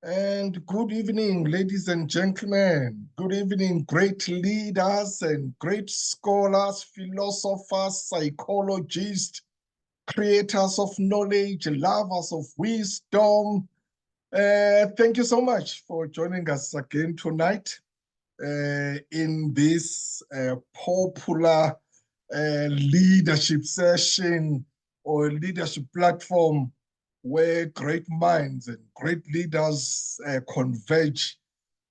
And good evening, ladies and gentlemen. Good evening, great leaders and great scholars, philosophers, psychologists, creators of knowledge, lovers of wisdom. Thank you so much for joining us again tonight in this popular leadership session or leadership platform where great minds and great leaders converge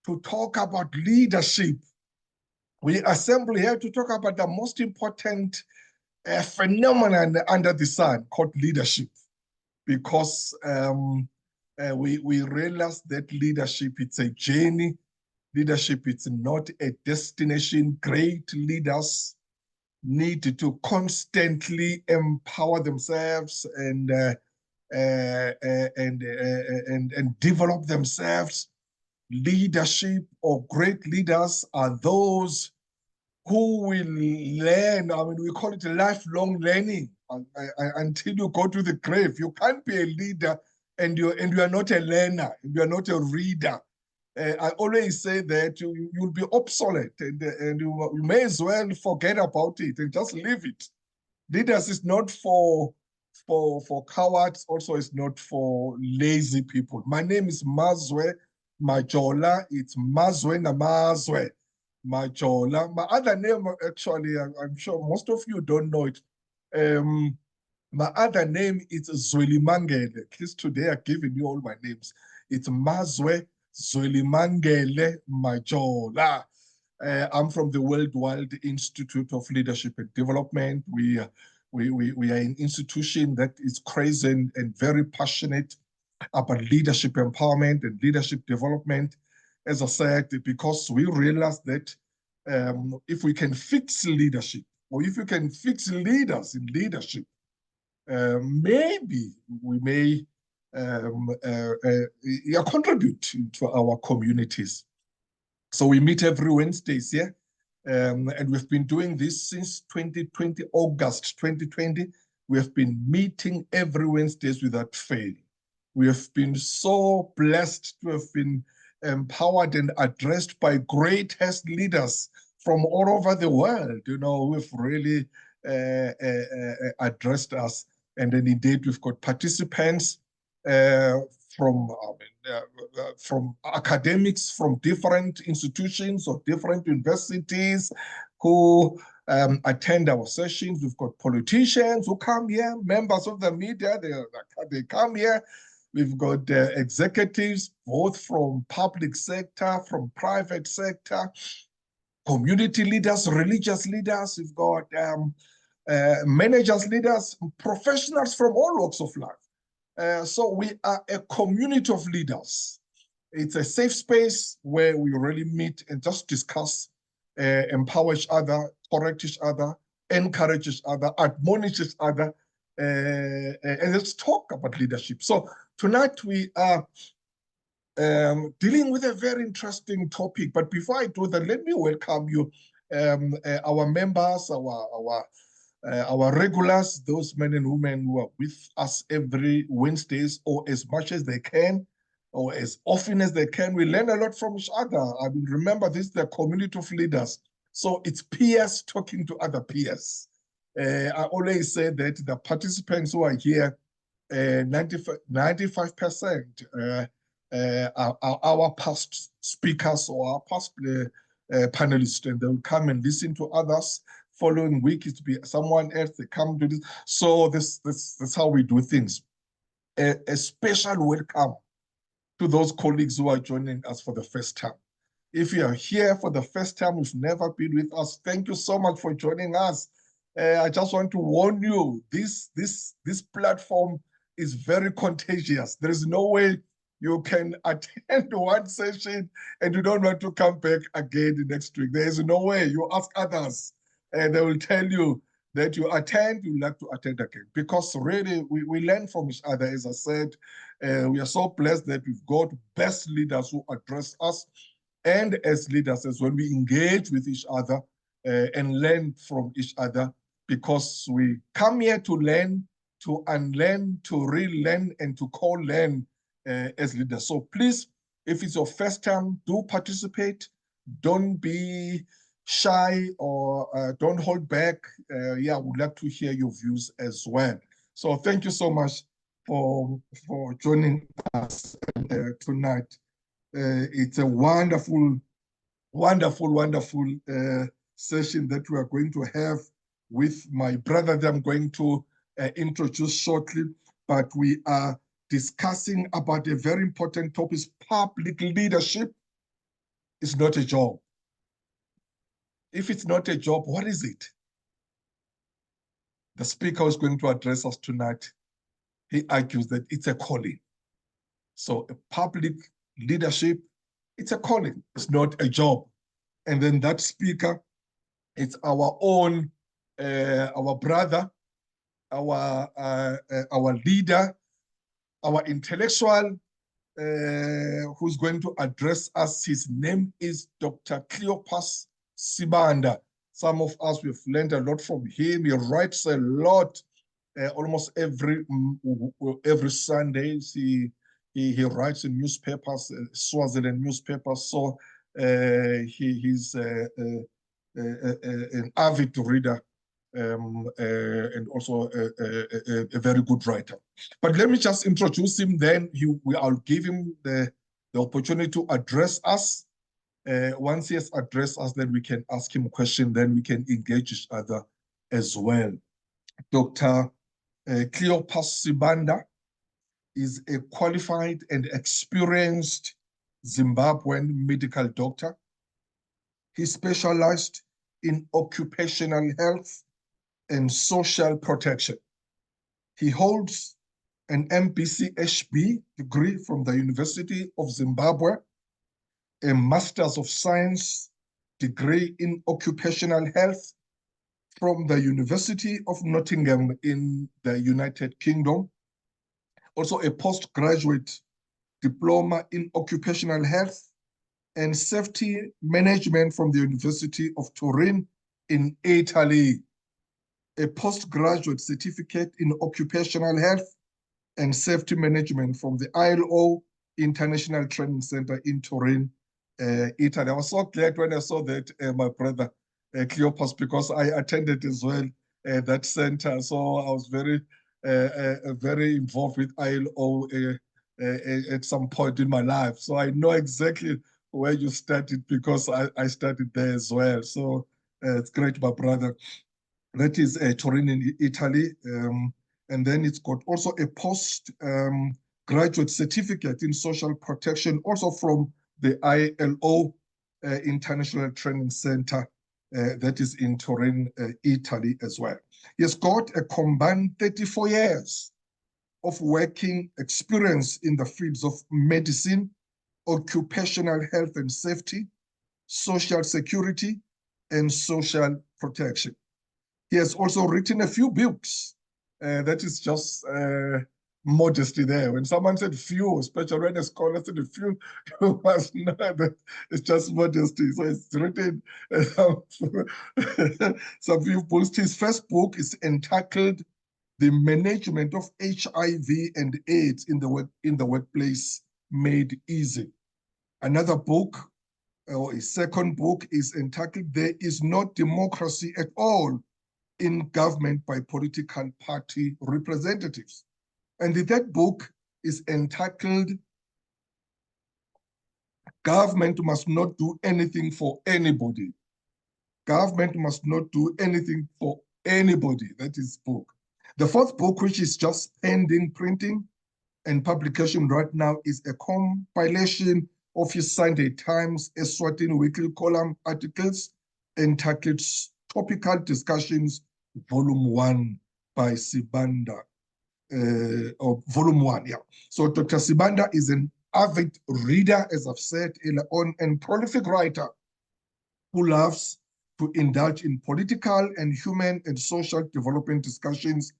to talk about leadership. We assemble here to talk about the most important phenomenon under the sun called leadership, because we realize that leadership, it's a journey. Leadership, it's not a destination. Great leaders need to constantly empower themselves and develop themselves. Leadership or great leaders are those who will learn. I mean, we call it lifelong learning until you go to the grave. You can't be a leader and you are not a learner, and you are not a reader. I always say that you'll be obsolete, and you may as well forget about it and just leave it. Leaders is not for cowards. Also, it's not for lazy people. My name is Mazwe Majola. It's Mazwe Namazwe Majola. My other name, actually, I'm sure most of you don't know it. My other name is Zwelimangele. At least today I've given you all my names. It's Mazwe Zwelimangele Majola. I'm from the Worldwide Institute of Leadership and Development. We are an institution that is crazy and very passionate about leadership empowerment and leadership development. As I said, because we realize that if we can fix leadership, or if you can fix leaders in leadership, maybe we may contribute to our communities. So we meet every Wednesdays here, and we've been doing this since 2020, August 2020. We have been meeting every Wednesdays without fail. We have been so blessed to have been empowered and addressed by greatest leaders from all over the world, who have really addressed us. And then indeed, we've got participants from academics from different institutions or different universities who attend our sessions. We've got politicians who come here, members of the media, they come here. We've got executives, both from public sector, from private sector, community leaders, religious leaders. We've got managers, leaders, professionals from all walks of life. So we are a community of leaders. It's a safe space where we really meet and just discuss, empower each other, correct each other, encourage each other, admonish each other, and let's talk about leadership. So tonight we are dealing with a very interesting topic. But before I do that, let me welcome you, our members, our regulars, those men and women who are with us every Wednesdays, or as much as they can, or as often as they can. We learn a lot from each other. I mean, remember, this is the community of leaders. So it's peers talking to other peers. I always say that the participants who are here, 95% are our past speakers or our past panelists, and they'll come and listen to others. Following week, it will be someone else, they come to this. So that's how we do things. A special welcome to those colleagues who are joining us for the first time. If you are here for the first time, you've never been with us, thank you so much for joining us. I just want to warn you, this platform is very contagious. There is no way you can attend one session and you don't want to come back again the next week. There is no way. You ask others and they will tell you that you like to attend again. Because really, we learn from each other. As I said, we are so blessed that we've got best leaders who address us. And as leaders, as when we engage with each other and learn from each other, because we come here to learn, to unlearn, to relearn, and to co-learn as leaders. So please If it's your first time, do participate. Don't be shy or don't hold back. Yeah, I would like to hear your views as well. So thank you so much for joining us tonight. It's a wonderful, wonderful session that we are going to have with my brother that I'm going to introduce shortly. But we are discussing about a very important topic. Public leadership is not a job. If it's not a job, what is it? The speaker is going to address us tonight. He argues that it's a calling. So a public leadership, it's a calling. It's not a job. And then that speaker, it's our own, our brother, our leader, our intellectual, who's going to address us. His name is Dr. Cleopas Sibanda. Some of us, we've learned a lot from him. He writes a lot, almost every Sunday. He writes in newspapers, Swaziland newspapers. So he's an avid reader and also a very good writer. But let me just introduce him, then I'll give him the opportunity to address us. Once he has addressed us, then we can ask him a question, then we can engage each other as well. Dr. Cleopas Sibanda is a qualified and experienced Zimbabwean medical doctor. He specialized in occupational health and social protection. He holds an MBCHB degree from the University of Zimbabwe, a Master's of Science degree in occupational health from the University of Nottingham in the United Kingdom, also a postgraduate diploma in occupational health and safety management from the University of Turin in Italy, a postgraduate certificate in occupational health and safety management from the ILO International Training Center in Turin, Italy. I was so glad when I saw that, my brother Cleopas, because I attended as well that center. So I was very involved with ILO at some point in my life. So I know exactly where you started because I started there as well. So it's great, my brother. That is Turin in Italy. And then it's got also a post-graduate certificate in social protection, also from the ILO International Training Center, that is in Turin, Italy as well. He has got a combined 34 years of working experience in the fields of medicine, occupational health and safety, social security, and social protection. He has also written a few books. That is just modesty there. When someone said few, especially when a scholar said a few, you must know that it's just modesty. So it's written some few books. His first book is entitled "The Management of HIV and AIDS in the Workplace Made Easy." Another book, or a second book, is entitled "There is No Democracy at All in Government by Political Party Representatives." And the third book is entitled "Government Must Not Do Anything for Anybody." Government must not do anything for anybody. That is book. The fourth book, which is just pending printing and publication right now, is a compilation of his Sunday Times Eswatini weekly column articles entitled "Topical Discussions, Volume 1 by Sibanda." Or Volume 1, yeah. So Dr. Sibanda is an avid reader, as I've said earlier on, and prolific writer who loves to indulge in political and human and social development discussions.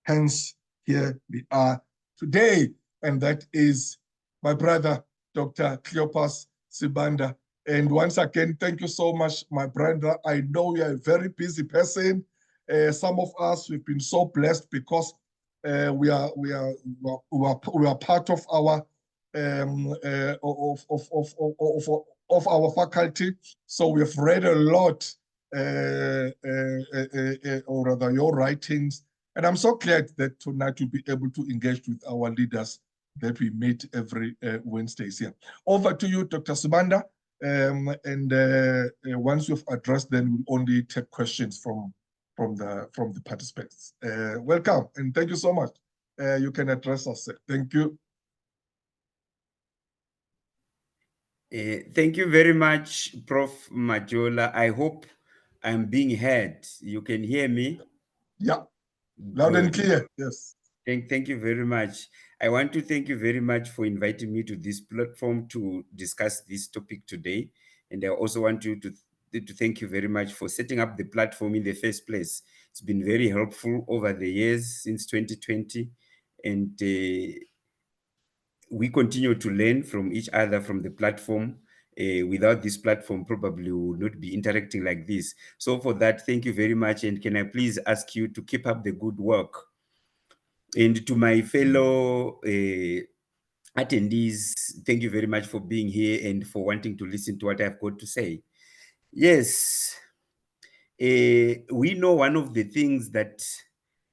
Hence, here we are today. And that is my brother, Dr. Cleopas Sibanda. And once again, thank you so much, my brother. I know you're a very busy person. Some of us, we've been so blessed because we are part of our of our faculty. So we've read a lot, or rather your writings. And I'm so glad that tonight you'll be able to engage with our leaders that we meet every Wednesdays here. Over to you, Dr. Subanda. Once you've addressed, then we'll only take questions from the participants. Welcome and thank you so much. You can address us. Thank you. Thank you very much, Prof. Majola. I hope I'm being heard. You can hear me? Yeah, loud and clear. Yes. Thank you very much. I want to thank you very much for inviting me to this platform to discuss this topic today. And I also want you to thank you very much for setting up the platform in the first place. It's been very helpful over the years since 2020. And we continue to learn from each other from the platform. Without this platform, probably we would not be interacting like this. So for that, thank you very much. And can I please ask you to keep up the good work? And to my fellow attendees, thank you very much for being here and for wanting to listen to what I've got to say. Yes, we know one of the things that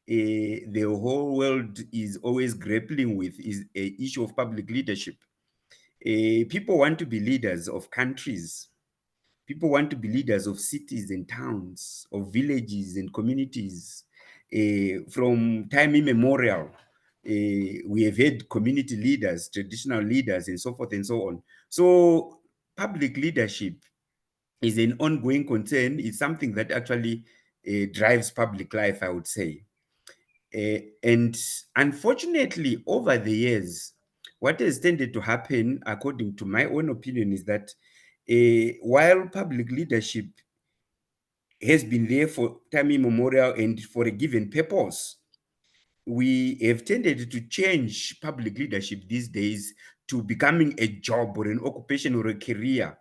the whole world is always grappling with is an issue of public leadership. People want to be leaders of countries. People want to be leaders of cities and towns, of villages and communities. From time immemorial, we have had community leaders, traditional leaders, and so forth and so on. So public leadership is an ongoing concern. It's something that actually drives public life, I would say. And unfortunately, over the years, what has tended to happen, according to my own opinion, is that while public leadership has been there for time immemorial and for a given purpose, we have tended to change public leadership these days to becoming a job or an occupation or a career,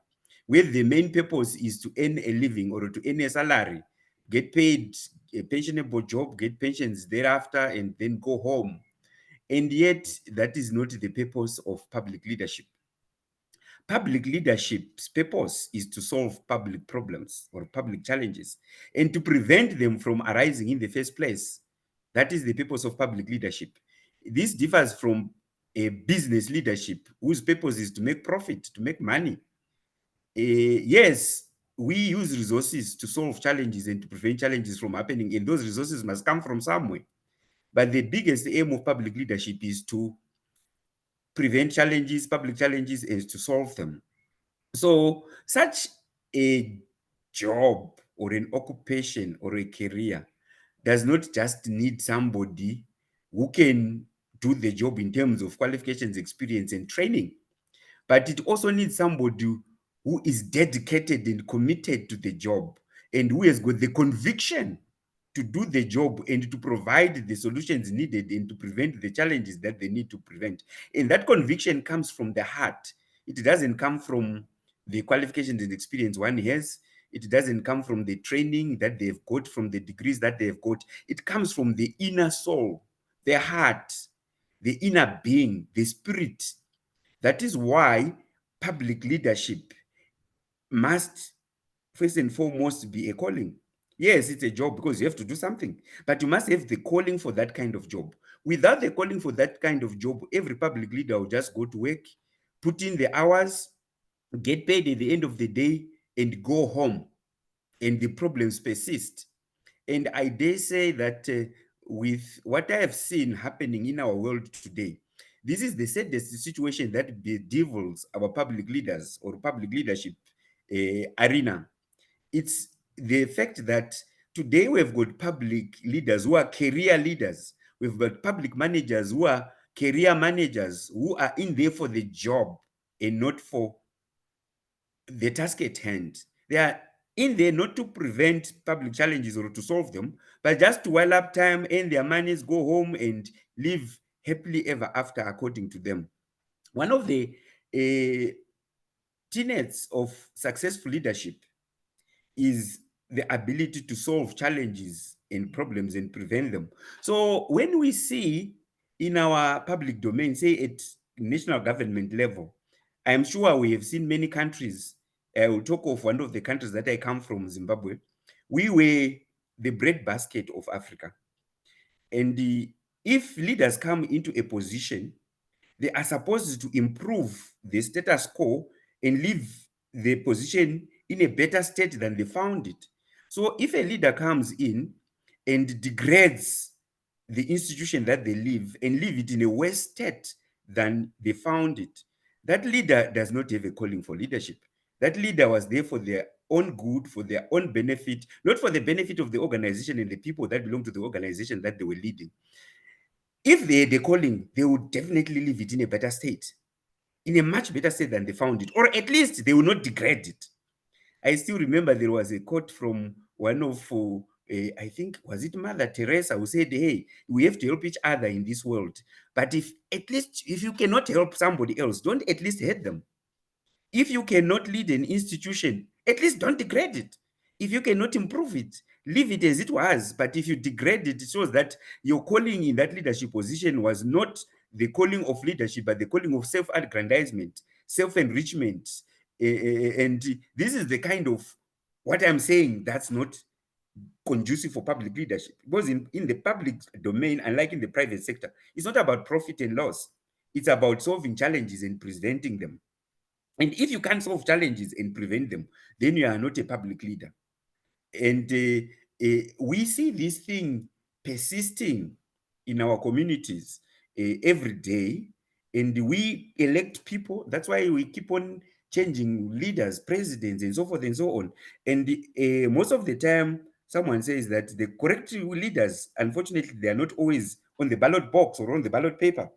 where the main purpose is to earn a living or to earn a salary, get paid a pensionable job, get pensions thereafter, and then go home. And yet, that is not the purpose of public leadership. Public leadership's purpose is to solve public problems or public challenges and to prevent them from arising in the first place. That is the purpose of public leadership. This differs from a business leadership whose purpose is to make profit, to make money. Yes, we use resources to solve challenges and to prevent challenges from happening, and those resources must come from somewhere. But the biggest aim of public leadership is to prevent challenges, public challenges, and to solve them. So such a job or an occupation or a career does not just need somebody who can do the job in terms of qualifications, experience, and training, but it also needs somebody who is dedicated and committed to the job and who has got the conviction to do the job and to provide the solutions needed and to prevent the challenges that they need to prevent. And that conviction comes from the heart. It doesn't come from the qualifications and experience one has. It doesn't come from the training that they've got, from the degrees that they've got. It comes from the inner soul, the heart, the inner being, the spirit. That is why public leadership must first and foremost be a calling. Yes, it's a job because you have to do something, but you must have the calling for that kind of job. Without the calling for that kind of job, every public leader will just go to work, put in the hours, get paid at the end of the day, and go home. And the problems persist. And I dare say that with what I have seen happening in our world today, this is the saddest situation that bedevils our public leaders or public leadership arena. It's the fact that today we've got public leaders who are career leaders. We've got public managers who are career managers who are in there for the job and not for the task at hand. They are in there not to prevent public challenges or to solve them, but just to while up time, earn their monies, go home, and live happily ever after, according to them. One of the tenets of successful leadership is the ability to solve challenges and problems and prevent them. So when we see in our public domain, say at national government level, I'm sure we have seen many countries. I will talk of one of the countries that I come from, Zimbabwe. We were the breadbasket of Africa. And if leaders come into a position, they are supposed to improve the status quo and leave the position in a better state than they found it. So if a leader comes in and degrades the institution that they live and leave it in a worse state than they found it, that leader does not have a calling for leadership. That leader was there for their own good, for their own benefit, not for the benefit of the organization and the people that belong to the organization that they were leading. If they had a calling, they would definitely leave it in a better state, in a much better state than they found it, or at least they will not degrade it. I still remember there was a quote from one of, I think, was it Mother Teresa, who said, hey, we have to help each other in this world. But if you cannot help somebody else, don't at least hate them. If you cannot lead an institution, at least don't degrade it. If you cannot improve it, leave it as it was. But if you degrade it, it shows that your calling in that leadership position was not the calling of leadership, but the calling of self-aggrandizement, self-enrichment. And this is the kind of what I'm saying that's not conducive for public leadership. Because in the public domain, unlike in the private sector, it's not about profit and loss. It's about solving challenges and presenting them. And if you can't solve challenges and prevent them, then you are not a public leader. And we see this thing persisting in our communities every day. And we elect people. That's why we keep on changing leaders, presidents, and so forth and so on. And most of the time, someone says that the correct leaders, unfortunately, they are not always on the ballot box or on the ballot paper.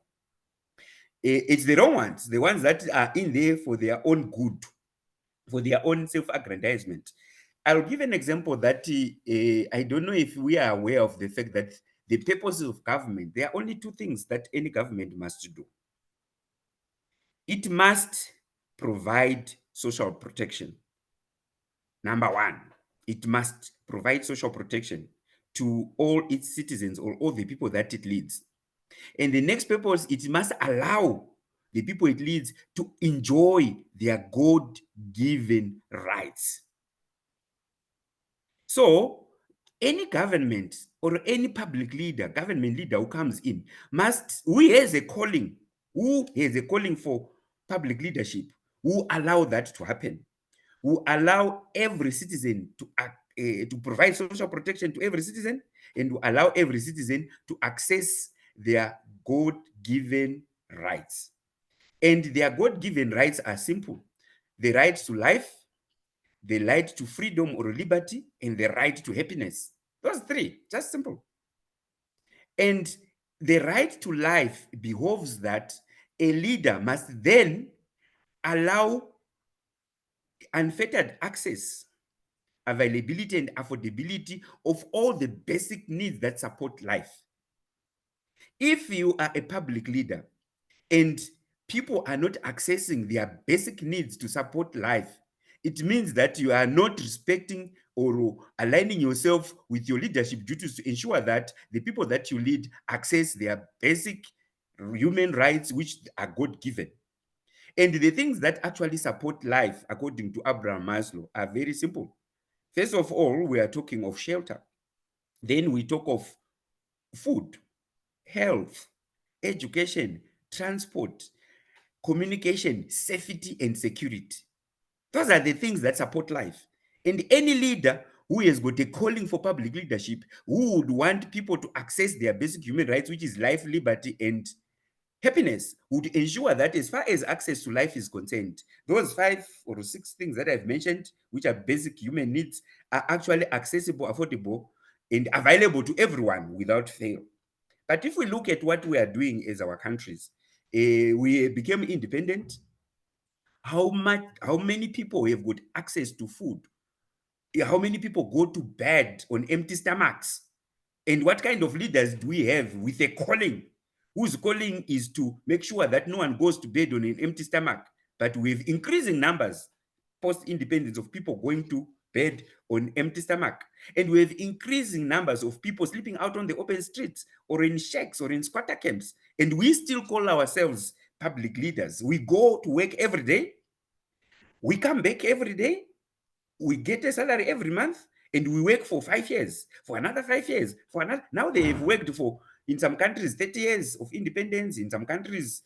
It's the wrong ones, the ones that are in there for their own good, for their own self-aggrandizement. I'll give an example that I don't know if we are aware of the fact that the purposes of government, there are only two things that any government must do. It must provide social protection. Number one, it must provide social protection to all its citizens or all the people that it leads. And the next purpose, it must allow the people it leads to enjoy their God-given rights. So any government or any public leader, government leader who comes in who has a calling for public leadership, who allow that to happen, who allow every citizen to provide social protection to every citizen, and to allow every citizen to access their God-given rights. And their God-given rights are simple: the right to life, the right to freedom or liberty, and the right to happiness. Those three, just simple. And the right to life behoves that a leader must then allow unfettered access, availability, and affordability of all the basic needs that support life. If you are a public leader and people are not accessing their basic needs to support life, it means that you are not respecting or aligning yourself with your leadership duties to ensure that the people that you lead access their basic human rights, which are God-given. And the things that actually support life, according to Abraham Maslow, are very simple. First of all, we are talking of shelter. Then we talk of food, health, education, transport, communication, safety, and security. Those are the things that support life. And any leader who has got a calling for public leadership, who would want people to access their basic human rights, which is life, liberty, and happiness, would ensure that as far as access to life is concerned, those 5 or 6 things that I've mentioned, which are basic human needs, are actually accessible, affordable, and available to everyone without fail. But if we look at what we are doing as our countries, we became independent. How many people have got access to food? How many people go to bed on empty stomachs? And what kind of leaders do we have with a calling, whose calling is to make sure that no one goes to bed on an empty stomach? But with increasing numbers post-independence of people going to bed on empty stomach, and we have increasing numbers of people sleeping out on the open streets or in shacks or in squatter camps, and we still call ourselves public leaders. We go to work every day, we come back every day, we get a salary every month, and we work for 5 years, for another 5 years, for another. Now they have worked for, in some countries, 30 years of independence, in some countries,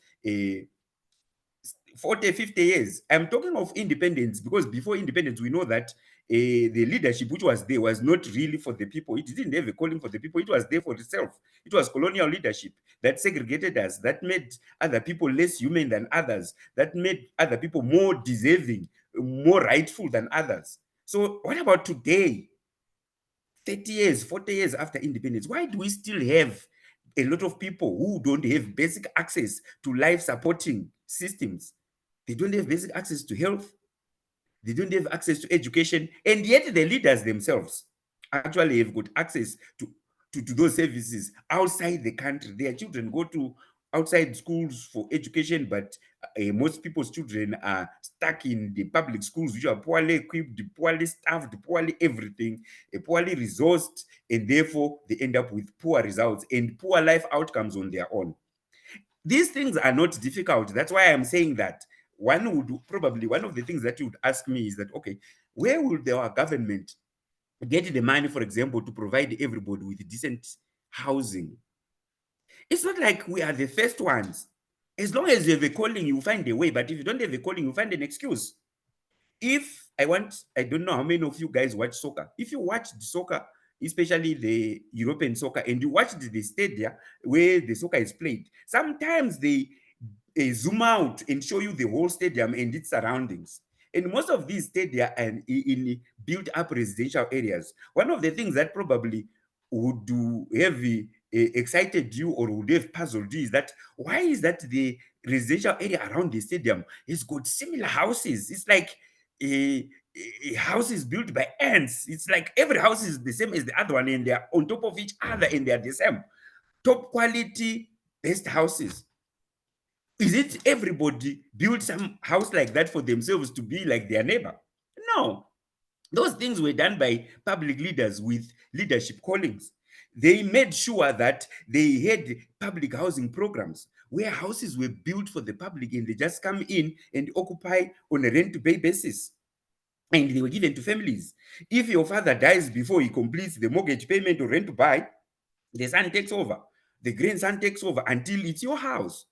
40, 50 years. I'm talking of independence because before independence, we know that the leadership which was there was not really for the people. It didn't have a calling for the people. It was there for itself. It was colonial leadership that segregated us, that made other people less human than others, that made other people more deserving, more rightful than others. So what about today? 30 years, 40 years after independence, why do we still have a lot of people who don't have basic access to life supporting systems? They don't have basic access to health. They don't have access to education. And yet the leaders themselves actually have got access to those services outside the country. Their children go to outside schools for education, but most people's children are stuck in the public schools, which are poorly equipped, poorly staffed, poorly everything, poorly resourced, and therefore they end up with poor results and poor life outcomes on their own. These things are not difficult. That's why I'm saying that one would probably, one of the things that you would ask me is that, okay, where will our government get the money, for example, to provide everybody with decent housing? It's not like we are the first ones. As long as you have a calling, you find a way. But if you don't have a calling, you find an excuse. If I don't know how many of you guys watch soccer. If you watch the soccer, especially the European soccer, and you watch the stadia where the soccer is played, sometimes they zoom out and show you the whole stadium and its surroundings. And most of these stadia are in built up residential areas. One of the things that probably would have excited you or would have puzzled you is that why is that the residential area around the stadium has got similar houses? It's like a house is built by ants. It's like every house is the same as the other one, and they're on top of each other, and they're the same. Top quality, best houses. Is it everybody built some house like that for themselves to be like their neighbor? No. Those things were done by public leaders with leadership callings. They made sure that they had public housing programs where houses were built for the public and they just come in and occupy on a rent-to-pay basis. And they were given to families. If your father dies before he completes the mortgage payment or rent to buy, the son takes over. The grandson takes over until it's your house.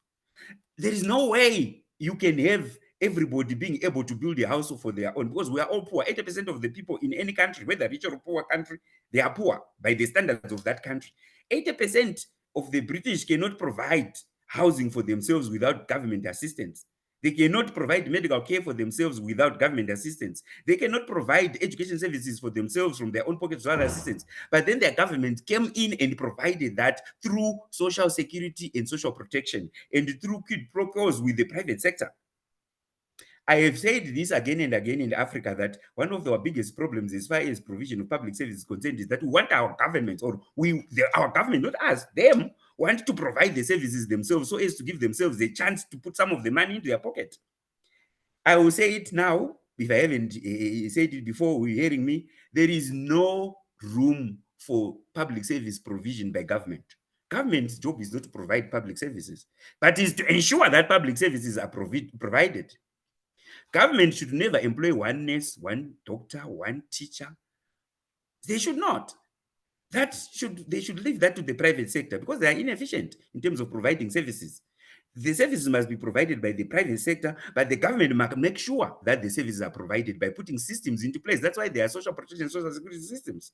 There is no way you can have everybody being able to build a house for their own because we are all poor. 80% of the people in any country, whether rich or poor country, they are poor by the standards of that country. 80% of the British cannot provide housing for themselves without government assistance. They cannot provide medical care for themselves without government assistance. They cannot provide education services for themselves from their own pockets without assistance. But then their government came in and provided that through social security and social protection and through quid pro quos with the private sector. I have said this again and again in Africa that one of our biggest problems as far as provision of public service is concerned is that we want our government, or our government, not us, them, want to provide the services themselves so as to give themselves a chance to put some of the money into their pocket. I will say it now, if I haven't said it before we're hearing me, there is no room for public service provision by government. Government's job is not to provide public services, but is to ensure that public services are provided. Government should never employ one nurse, one doctor, one teacher. They should not. They should leave that to the private sector because they are inefficient in terms of providing services. The services must be provided by the private sector, but the government must make sure that the services are provided by putting systems into place. That's why there are social protection, social security systems.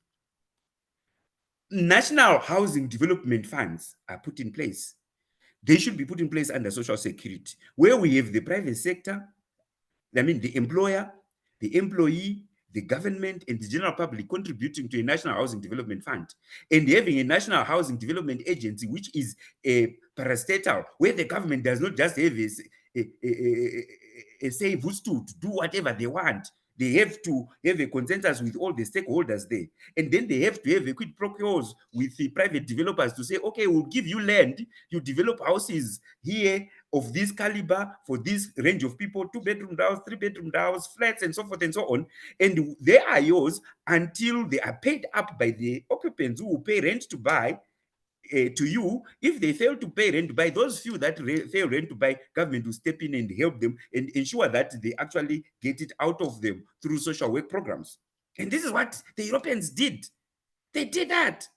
National housing development funds are put in place. They should be put in place under social security, where we have the private sector, I mean, the employer, the employee, the government, and the general public contributing to a national housing development fund, and having a national housing development agency, which is a parastatal, where the government does not just have a say who's to do whatever they want. They have to have a consensus with all the stakeholders there. And then they have to have a quid pro quos with the private developers to say, okay, we'll give you land, you develop houses here of this caliber for this range of people, 2-bedroom house, 3-bedroom house, flats, and so forth and so on. And they are yours until they are paid up by the occupants who will pay rent to buy to you. If they fail to pay rent to buy, those few that fail rent to buy, government will step in and help them and ensure that they actually get it out of them through social work programs. And this is what the Europeans did. They did that.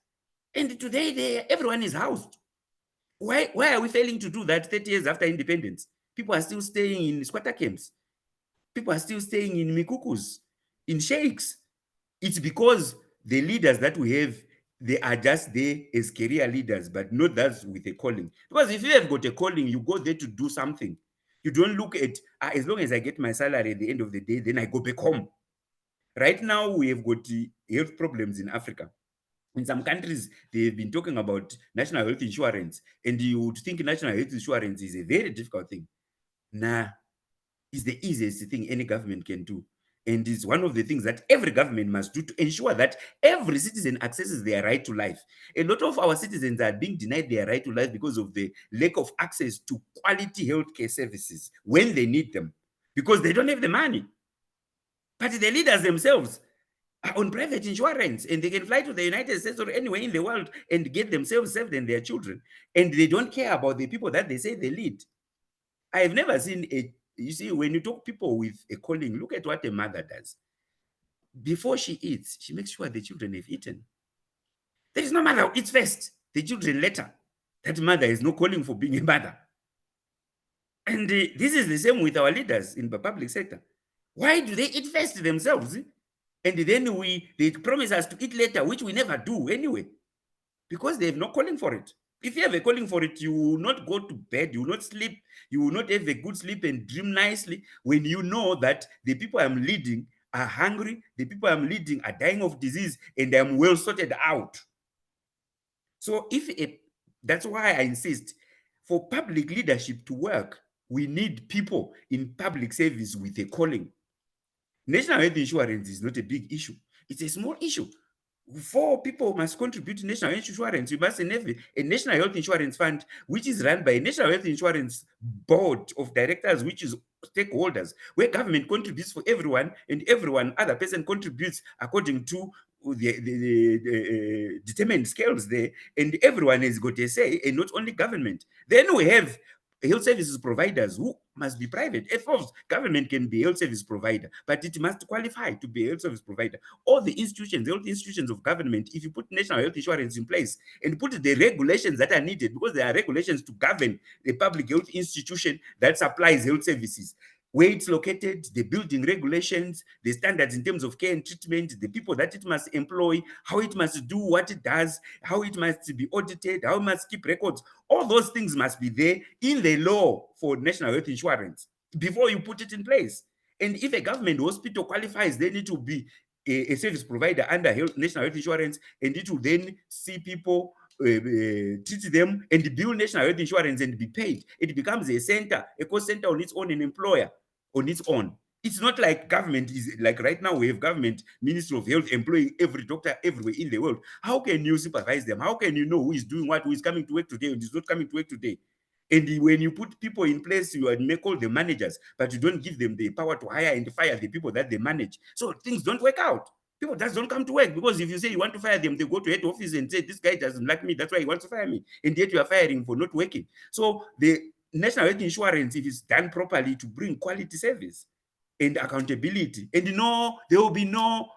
And today everyone is housed. Why are we failing to do that 30 years after independence? People are still staying in squatter camps. People are still staying in mikukus, in sheiks. It's because the leaders that we have, they are just there as career leaders, but not that with a calling. Because if you have got a calling, you go there to do something. You don't look at, as long as I get my salary at the end of the day, then I go back home. Right now, we have got health problems in Africa. In some countries, they've been talking about national health insurance, and you would think national health insurance is a very difficult thing. Nah, it's the easiest thing any government can do. And it's one of the things that every government must do to ensure that every citizen accesses their right to life. A lot of our citizens are being denied their right to life because of the lack of access to quality healthcare services when they need them, because they don't have the money. But the leaders themselves are on private insurance, and they can fly to the United States or anywhere in the world and get themselves saved and their children. And they don't care about the people that they say they lead. I have never seen you see, when you talk people with a calling, look at what a mother does. Before she eats, she makes sure the children have eaten. There is no mother who eats first, the children later. That mother is no calling for being a mother. And this is the same with our leaders in the public sector. Why do they eat first themselves? And then they promise us to eat later, which we never do anyway, because they have no calling for it. If you have a calling for it, you will not go to bed, you will not sleep, you will not have a good sleep and dream nicely when you know that the people I'm leading are hungry, the people I'm leading are dying of disease, and I'm well sorted out. So that's why I insist, for public leadership to work, we need people in public service with a calling. National health insurance is not a big issue. It's a small issue. 4 people must contribute to national health insurance. You must have a national health insurance fund, which is run by a national health insurance board of directors, which is stakeholders, where government contributes for everyone, and everyone, other person contributes according to the determined scales there, and everyone has got a say, and not only government. Then we have health services providers who must be private. Of course, government can be a health service provider, but it must qualify to be a health service provider. All the health institutions of government, if you put national health insurance in place and put the regulations that are needed, because there are regulations to govern the public health institution that supplies health services, where it's located, the building regulations, the standards in terms of care and treatment, the people that it must employ, how it must do what it does, how it must be audited, how it must keep records. All those things must be there in the law for national health insurance before you put it in place. And if a government hospital qualifies, they need to be a service provider under national health insurance, and it will then see people, treat them, and bill national health insurance and be paid. It becomes a center, a cost center on its own, an employer on its own. It's not like government is like right now we have government, Ministry of Health employing every doctor everywhere in the world. How can you supervise them? How can you know who is doing what, who is coming to work today and is not coming to work today? And when you put people in place, you may call them managers, but you don't give them the power to hire and fire the people that they manage. So things don't work out. People just don't come to work, because if you say you want to fire them, they go to head office and say, this guy doesn't like me, that's why he wants to fire me. And yet you are firing for not working. So the national health insurance, if it's done properly to bring quality service and accountability, and there will be no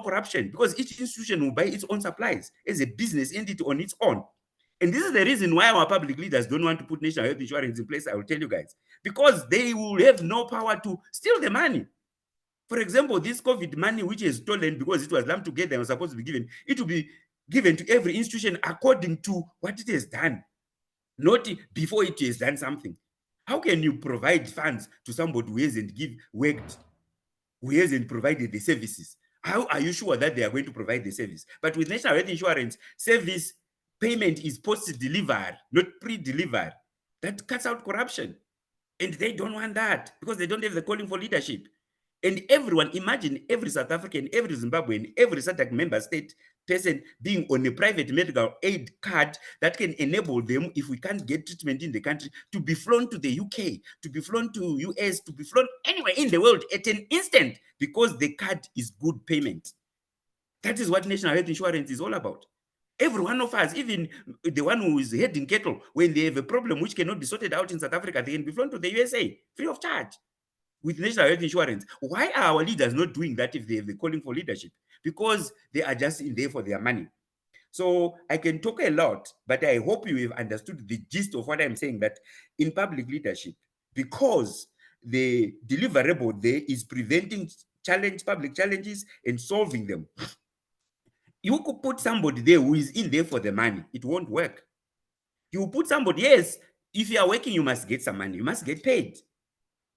corruption, because each institution will buy its own supplies as a business entity on its own. And this is the reason why our public leaders don't want to put national health insurance in place, I will tell you guys, because they will have no power to steal the money. For example, this COVID money, which is stolen because it was lumped together and was supposed to be given, it will be given to every institution according to what it has done, not before it has done something. How can you provide funds to somebody who hasn't worked, who hasn't provided the services? How are you sure that they are going to provide the service? But with national health insurance, service payment is post-delivered, not pre-delivered. That cuts out corruption. And they don't want that because they don't have the calling for leadership. And everyone, imagine every South African, every Zimbabwean, every SADC member state person being on a private medical aid card that can enable them, if we can't get treatment in the country, to be flown to the UK, to be flown to US, to be flown anywhere in the world at an instant, because the card is good payment. That is what national health insurance is all about. Every one of us, even the one who is heading cattle, when they have a problem which cannot be sorted out in South Africa, they can be flown to the USA free of charge with national health insurance. Why are our leaders not doing that if they have the calling for leadership? Because they are just in there for their money. So I can talk a lot, but I hope you have understood the gist of what I'm saying, that in public leadership, because the deliverable there is preventing public challenges and solving them. You could put somebody there who is in there for the money. It won't work. You put somebody, yes, if you are working, you must get some money. You must get paid.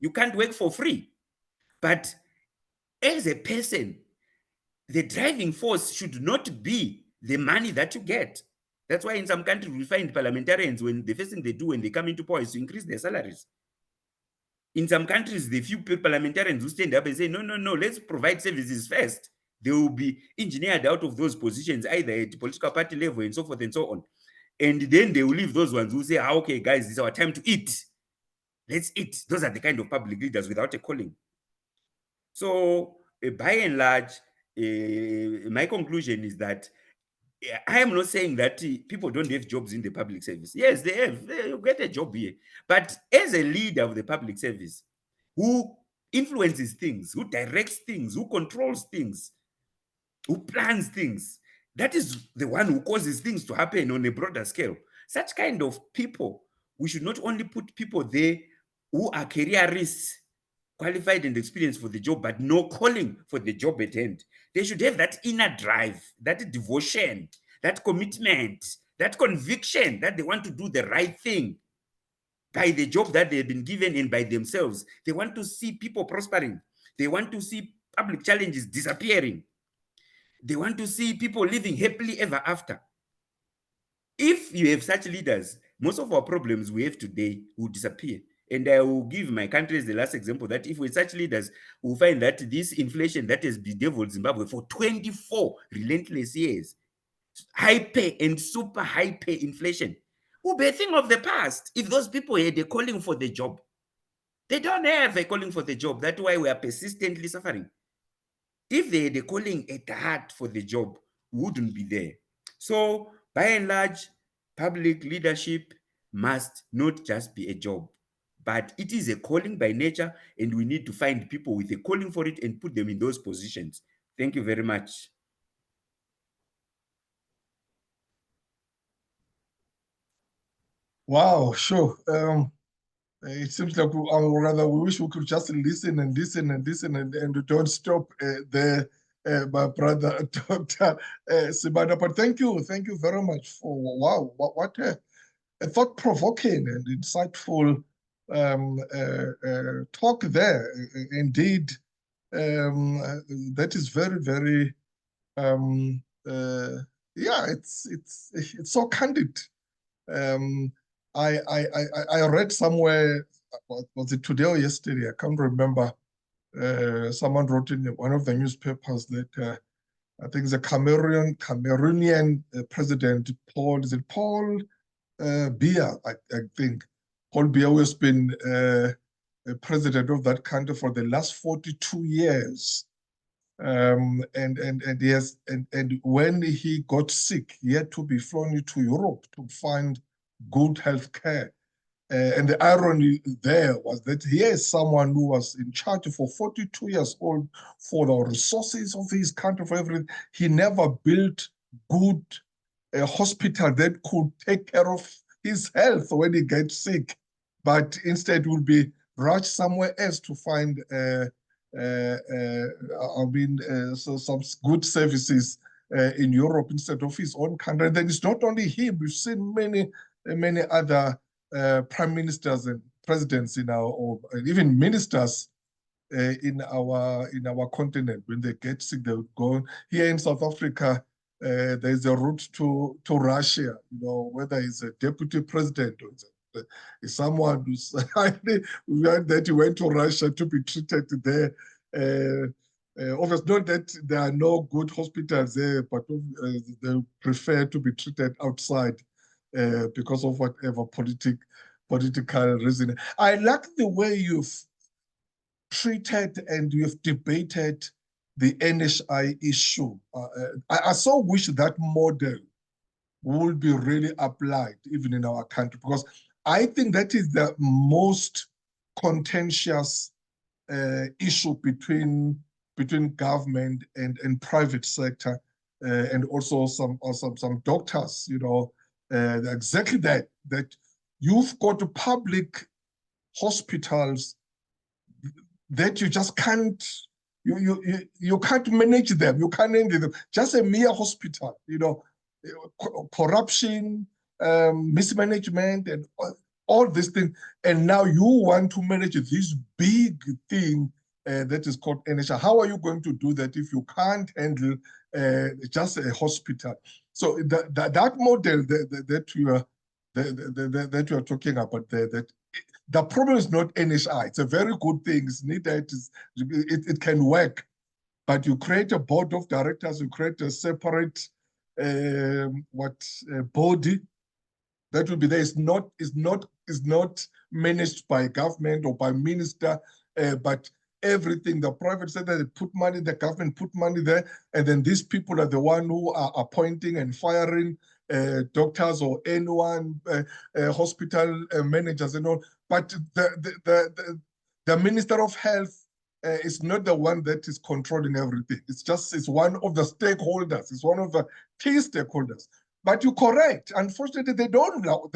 You can't work for free. But as a person, the driving force should not be the money that you get. That's why in some countries we find parliamentarians, when the first thing they do when they come into power is to increase their salaries. In some countries, the few parliamentarians who stand up and say, no, no, no, let's provide services first. They will be engineered out of those positions, either at political party level and so forth and so on. And then they will leave those ones who say, okay, guys, it's our time to eat. Let's eat. Those are the kind of public leaders without a calling. So by and large, my conclusion is that I am not saying that people don't have jobs in the public service. Yes, they have. They get a job here. But as a leader of the public service, who influences things, who directs things, who controls things, who plans things, that is the one who causes things to happen on a broader scale. Such kind of people, we should not only put people there who are careerists, qualified and experienced for the job, but no calling for the job at hand. They should have that inner drive, that devotion, that commitment, that conviction that they want to do the right thing by the job that they've been given and by themselves. They want to see people prospering. They want to see public challenges disappearing. They want to see people living happily ever after. If you have such leaders, most of our problems we have today will disappear. And I will give my country as the last example that if we're such leaders, we'll find that this inflation that has bedeviled Zimbabwe for 24 relentless years, hyper and super hyper inflation, will be a thing of the past if those people had a calling for the job. They don't have a calling for the job. That's why we are persistently suffering. If they had a calling at heart for the job, we wouldn't be there. So by and large, public leadership must not just be a job, but it is a calling by nature, and we need to find people with a calling for it and put them in those positions. Thank you very much. Wow, sure. It seems like rather we wish we could just listen and listen and listen and don't stop there, my brother, Dr. Sibanda. But thank you very much for, wow, what a thought-provoking and insightful talk there. Indeed, that is very, very, yeah, it's so candid. I read somewhere, was it today or yesterday? I can't remember. Someone wrote in one of the newspapers that I think the Cameroonian president, Paul, is it Paul Biya, I think. Paul Biya, who has been president of that country for the last 42 years. And when he got sick, he had to be flown to Europe to find good health care. And the irony there was that here is someone who was in charge for 42 years old for the resources of his country, for everything. He never built good hospital that could take care of his health when he gets sick, but instead will be rushed somewhere else to find so some good services in Europe instead of his own country. And then it's not only him. We've seen many other prime ministers and presidents in our, or even ministers in our continent. When they get sick, they would go. Here in South Africa, there's a route to Russia. Whether it's a deputy president or it's someone who's that he went to Russia to be treated there. Obviously, not that there are no good hospitals there, but they prefer to be treated outside because of whatever political reason. I like the way you've treated and you've debated the NHI issue. I so wish that model will be really applied even in our country, because I think that is the most contentious issue between government and private sector, and also some doctors, exactly that you've got public hospitals that you just can't you can't manage them, you can't handle them. Just a mere hospital, corruption, mismanagement, and all these things. And now you want to manage this big thing that is called NHI. How are you going to do that if you can't handle just a hospital? So that model that you are talking about there, that the problem is not NHI. It's a very good thing. It's needed. It can work, but you create a board of directors. You create a separate body that will be there. Is not managed by government or by minister, but everything, the private sector, they put money, the government put money there, and then these people are the one who are appointing and firing doctors or anyone, hospital managers and all. But the Minister of Health is not the one that is controlling everything. It's one of the stakeholders. It's one of the key stakeholders. But you're correct. Unfortunately, they don't want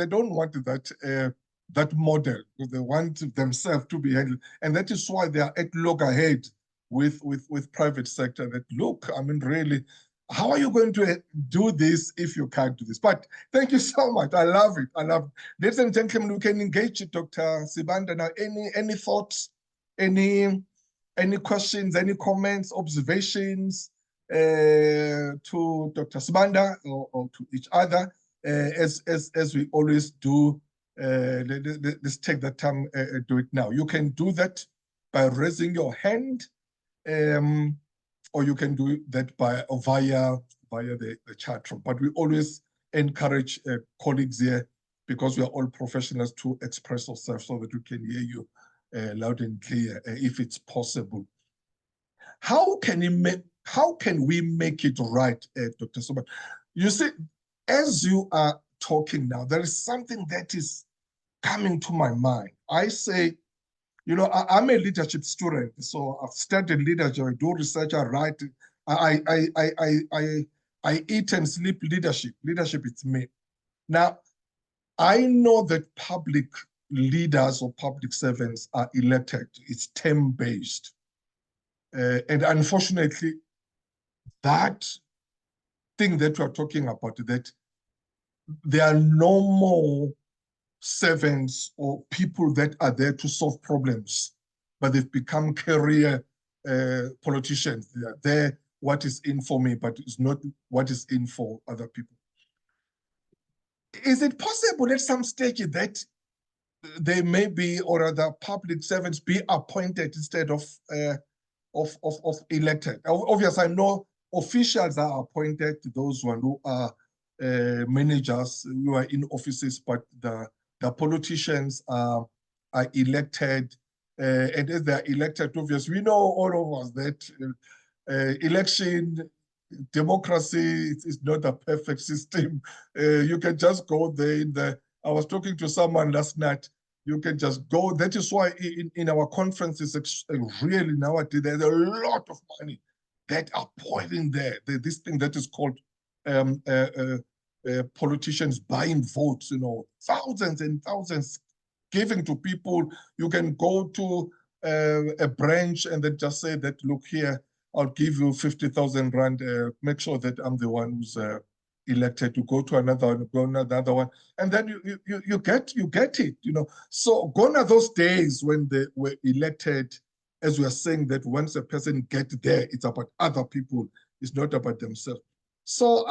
that model. They want themselves to be handled, and that is why they are at loggerhead with private sector. That look, I mean, really, how are you going to do this if you can't do this? But thank you so much. I love it. I love it. Ladies and gentlemen, we can engage Dr. Sibanda now. Any thoughts? Any questions? Any comments? Observations to Dr. Sibanda or to each other? As we always do. Let's take the time do it now. You can do that by raising your hand, or you can do that via the chat room. But we always encourage colleagues here, because we are all professionals, to express ourselves so that we can hear you loud and clear, if it's possible. How can we make it right, Dr. Sobat? You see, as you are talking now, there is something that is coming to my mind. I say, I'm a leadership student, so I've studied leadership. I do research, I write, I eat and sleep leadership. Leadership is me. Now, I know that public leaders or public servants are elected. It's term-based. And unfortunately, that thing that we're talking about, that there are no more servants or people that are there to solve problems, but they've become career politicians. They are there, what is in for me, but it's not what is in for other people. Is it possible at some stage that they may be, or other public servants be appointed instead of elected? Obviously, I know officials are appointed, those one who are managers who are in offices, but the politicians are elected, and as they are elected, obviously, we know, all of us, that election, democracy is not a perfect system. You can just go there I was talking to someone last night. You can just go. That is why in our conferences, really nowadays, there's a lot of money that are pouring there. This thing that is called politicians buying votes, thousands and thousands giving to people. You can go to a branch and then just say that, look here, I'll give you 50,000 rand, make sure that I'm the one who's elected. To go to another one, and then you get it, So gone are those days when they were elected, as we are saying, that once a person gets there, it's about other people, it's not about themselves. So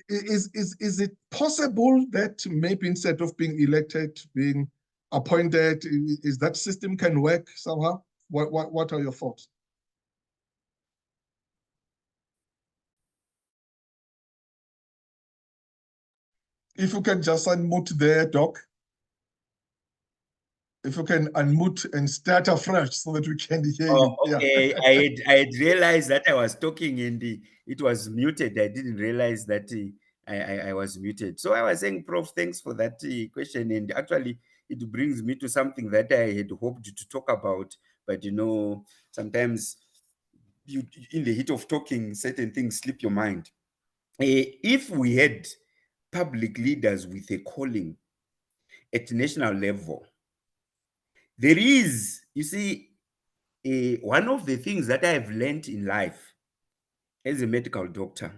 is it possible that maybe instead of being elected, being appointed, is that system can work somehow? What are your thoughts? If you can just unmute there, Doc. If you can unmute and start afresh so that we can hear you. Okay. Yeah. I had realized that I was talking and it was muted. I didn't realize that I was muted. So I was saying, Prof, thanks for that question. And actually, it brings me to something that I had hoped to talk about. But, sometimes in the heat of talking, certain things slip your mind. If we had public leaders with a calling at national level, there is, you see, one of the things that I've learned in life as a medical doctor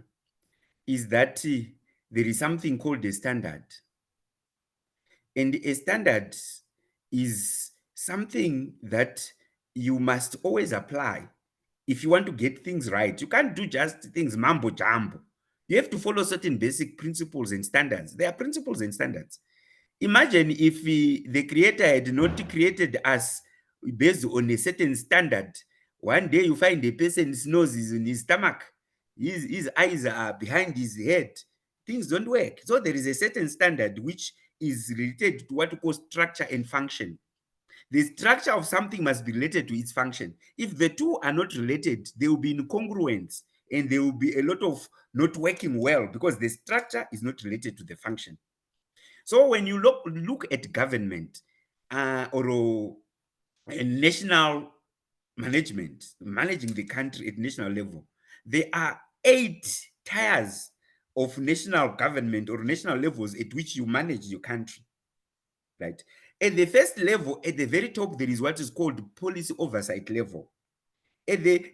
is that there is something called a standard. And a standard is something that you must always apply if you want to get things right. You can't do just things mambo jumbo. You have to follow certain basic principles and standards. There are principles and standards. Imagine if the creator had not created us based on a certain standard. One day you find a person's nose is in his stomach, his eyes are behind his head. Things don't work. So there is a certain standard which is related to what we call structure and function. The structure of something must be related to its function. If the two are not related, there will be incongruence and there will be a lot of not working well because the structure is not related to the function. So when you look at government or a national management, managing the country at national level, there are 8 tiers of national government or national levels at which you manage your country, right? At the first level, at the very top, there is what is called policy oversight level.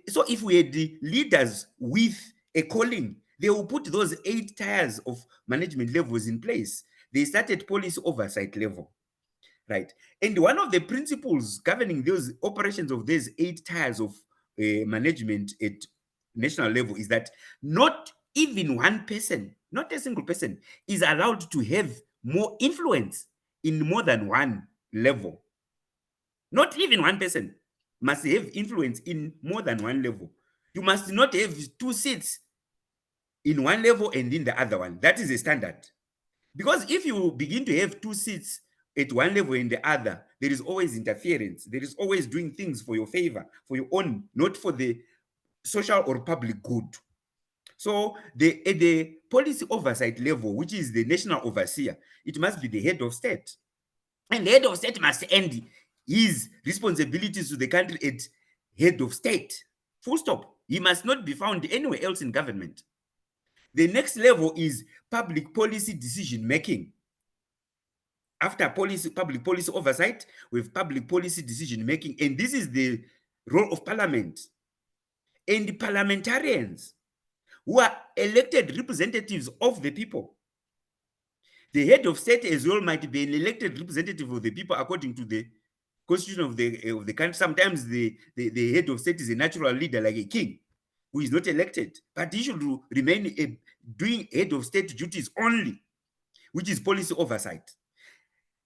So if we had the leaders with a calling, they will put those 8 tiers of management levels in place. They start at policy oversight level, right? And one of the principles governing those operations of these 8 tiers of management at national level is that not even one person, not a single person, is allowed to have more influence in more than one level. Not even one person must have influence in more than one level. You must not have 2 seats in one level and in the other one. That is a standard. Because if you begin to have 2 seats at one level and the other, there is always interference. There is always doing things for your favor, for your own, not for the social or public good. So at the policy oversight level, which is the national overseer, it must be the head of state. And the head of state must end his responsibilities to the country at head of state. Full stop. He must not be found anywhere else in government. The next level is public policy decision making. After public policy oversight, we have public policy decision making, and this is the role of parliament and the parliamentarians who are elected representatives of the people. The head of state as well might be an elected representative of the people according to the constitution of the country. Sometimes the head of state is a natural leader like a king who is not elected, but he should remain doing head of state duties only, which is policy oversight.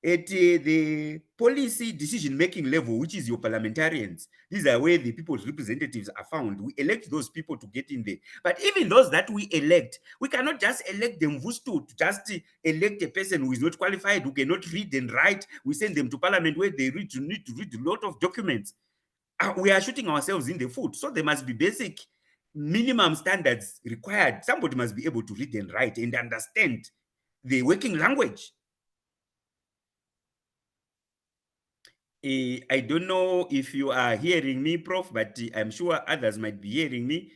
At the policy decision-making level, which is your parliamentarians, these are where the people's representatives are found. We elect those people to get in there. But even those that we elect, we cannot just elect them to just elect a person who is not qualified, who cannot read and write. We send them to parliament where they need to read a lot of documents. We are shooting ourselves in the foot. So there must be basic minimum standards required. Somebody must be able to read and write and understand the working language. I don't know if you are hearing me, Prof, but I'm sure others might be hearing me.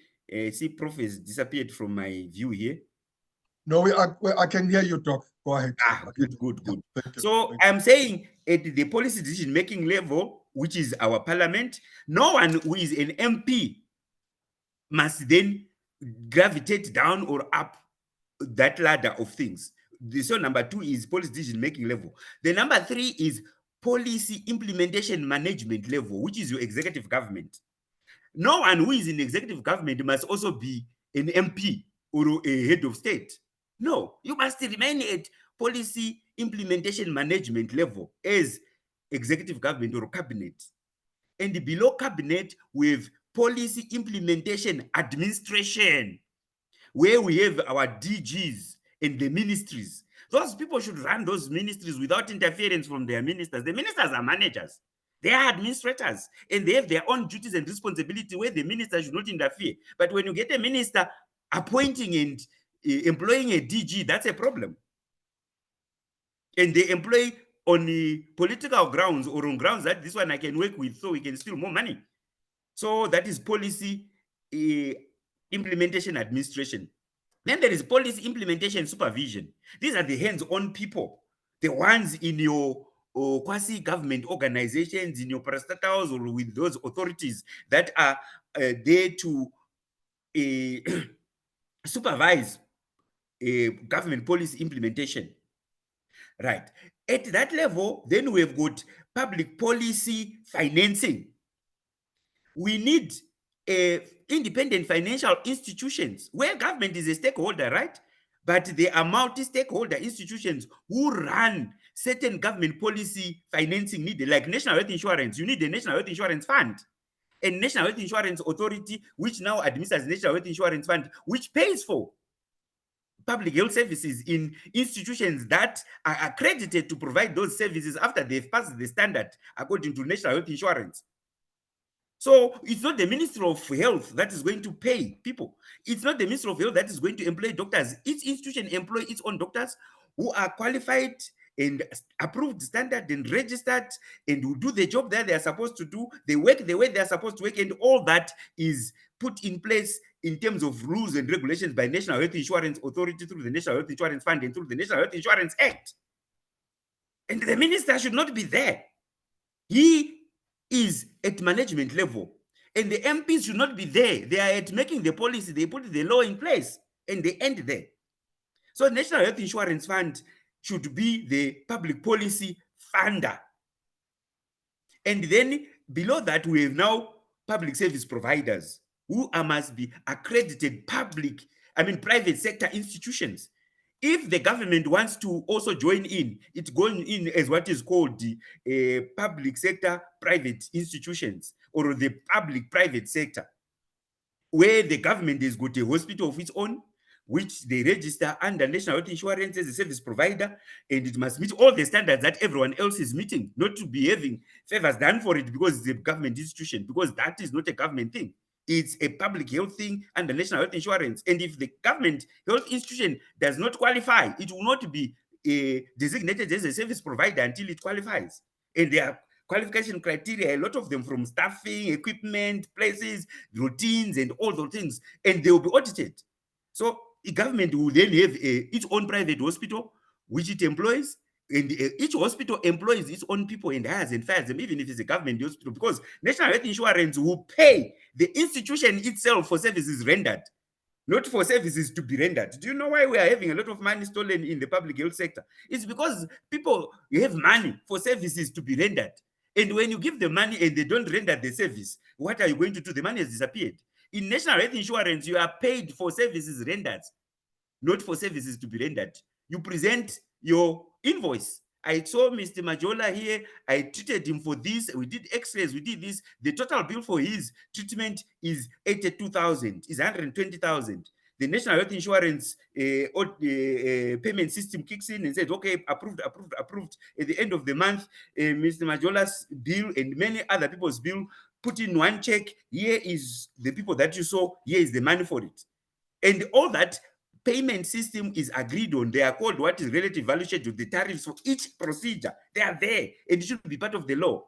See, Prof has disappeared from my view here. No, I can hear you, Doc. Go ahead. Good. Thank you. So I'm saying at the policy decision-making level, which is our parliament, no one who is an MP must then gravitate down or up that ladder of things. So number 2 is policy decision-making level. The number 3 is policy implementation management level, which is your executive government. No one who is in executive government must also be an MP or a head of state. No, you must remain at policy implementation management level as executive government or cabinet. And below cabinet, we have policy implementation administration, where we have our DGs and the ministries. Those people should run those ministries without interference from their ministers. The ministers are managers. They are administrators, and they have their own duties and responsibility where the minister should not interfere. But when you get a minister appointing and employing a DG, that's a problem. And they employ on political grounds or on grounds that this one I can work with so we can steal more money. So that is policy implementation administration. Then there is policy implementation supervision. These are the hands-on people, the ones in your quasi-government organizations, in your parastatals or with those authorities that are there to supervise government policy implementation. Right. At that level, then we've got public policy financing. We need independent financial institutions where government is a stakeholder, right? But there are multi-stakeholder institutions who run certain government policy financing needed, like national health insurance. You need a national health insurance fund. A national health insurance authority, which now administers national health insurance fund, which pays for public health services in institutions that are accredited to provide those services after they've passed the standard according to national health insurance. So it's not the Ministry of Health that is going to pay people. It's not the Ministry of Health that is going to employ doctors. Each institution employs its own doctors who are qualified and approved, standard and registered, and who do the job that they are supposed to do. They work the way they are supposed to work, and all that is put in place in terms of rules and regulations by National Health Insurance Authority through the National Health Insurance Fund and through the National Health Insurance Act. And the minister should not be there. He is at management level, and the MPs should not be there. They are at making the policy, they put the law in place, and they end there. So National Health Insurance Fund should be the public policy funder. And then below that, we have now public service providers who must be accredited private sector institutions. If the government wants to also join in, it's going in as what is called the public sector private institutions, or the public-private sector, where the government has got a hospital of its own, which they register under National Health Insurance as a service provider, and it must meet all the standards that everyone else is meeting, not to be having favors done for it because it's a government institution, because that is not a government thing. It's a public health thing under National Health Insurance. And if the government health institution does not qualify, it will not be designated as a service provider until it qualifies. And there are qualification criteria, a lot of them, from staffing, equipment, places, routines, and all those things, and they will be audited. So the government will then have its own private hospital, which it employs, and each hospital employs its own people and hires and fires them, even if it's a government hospital, because National Health Insurance will pay the institution itself for services rendered, not for services to be rendered. Do you know why we are having a lot of money stolen in the public health sector? It's because people have money for services to be rendered. And when you give them money and they don't render the service, what are you going to do? The money has disappeared. In National Health Insurance, you are paid for services rendered, not for services to be rendered. You present your invoice. I saw Mr. Majola here. I treated him for this. We did x-rays. We did this. The total bill for his treatment is 82,000, is 120,000. The National Health Insurance payment system kicks in and says, okay, approved. At the end of the month, Mr. Majola's bill and many other people's bill, put in one check. Here is the people that you saw. Here is the money for it. And all that payment system is agreed on. They are called what is relative value schedule, the tariffs for each procedure. They are there, and it should be part of the law.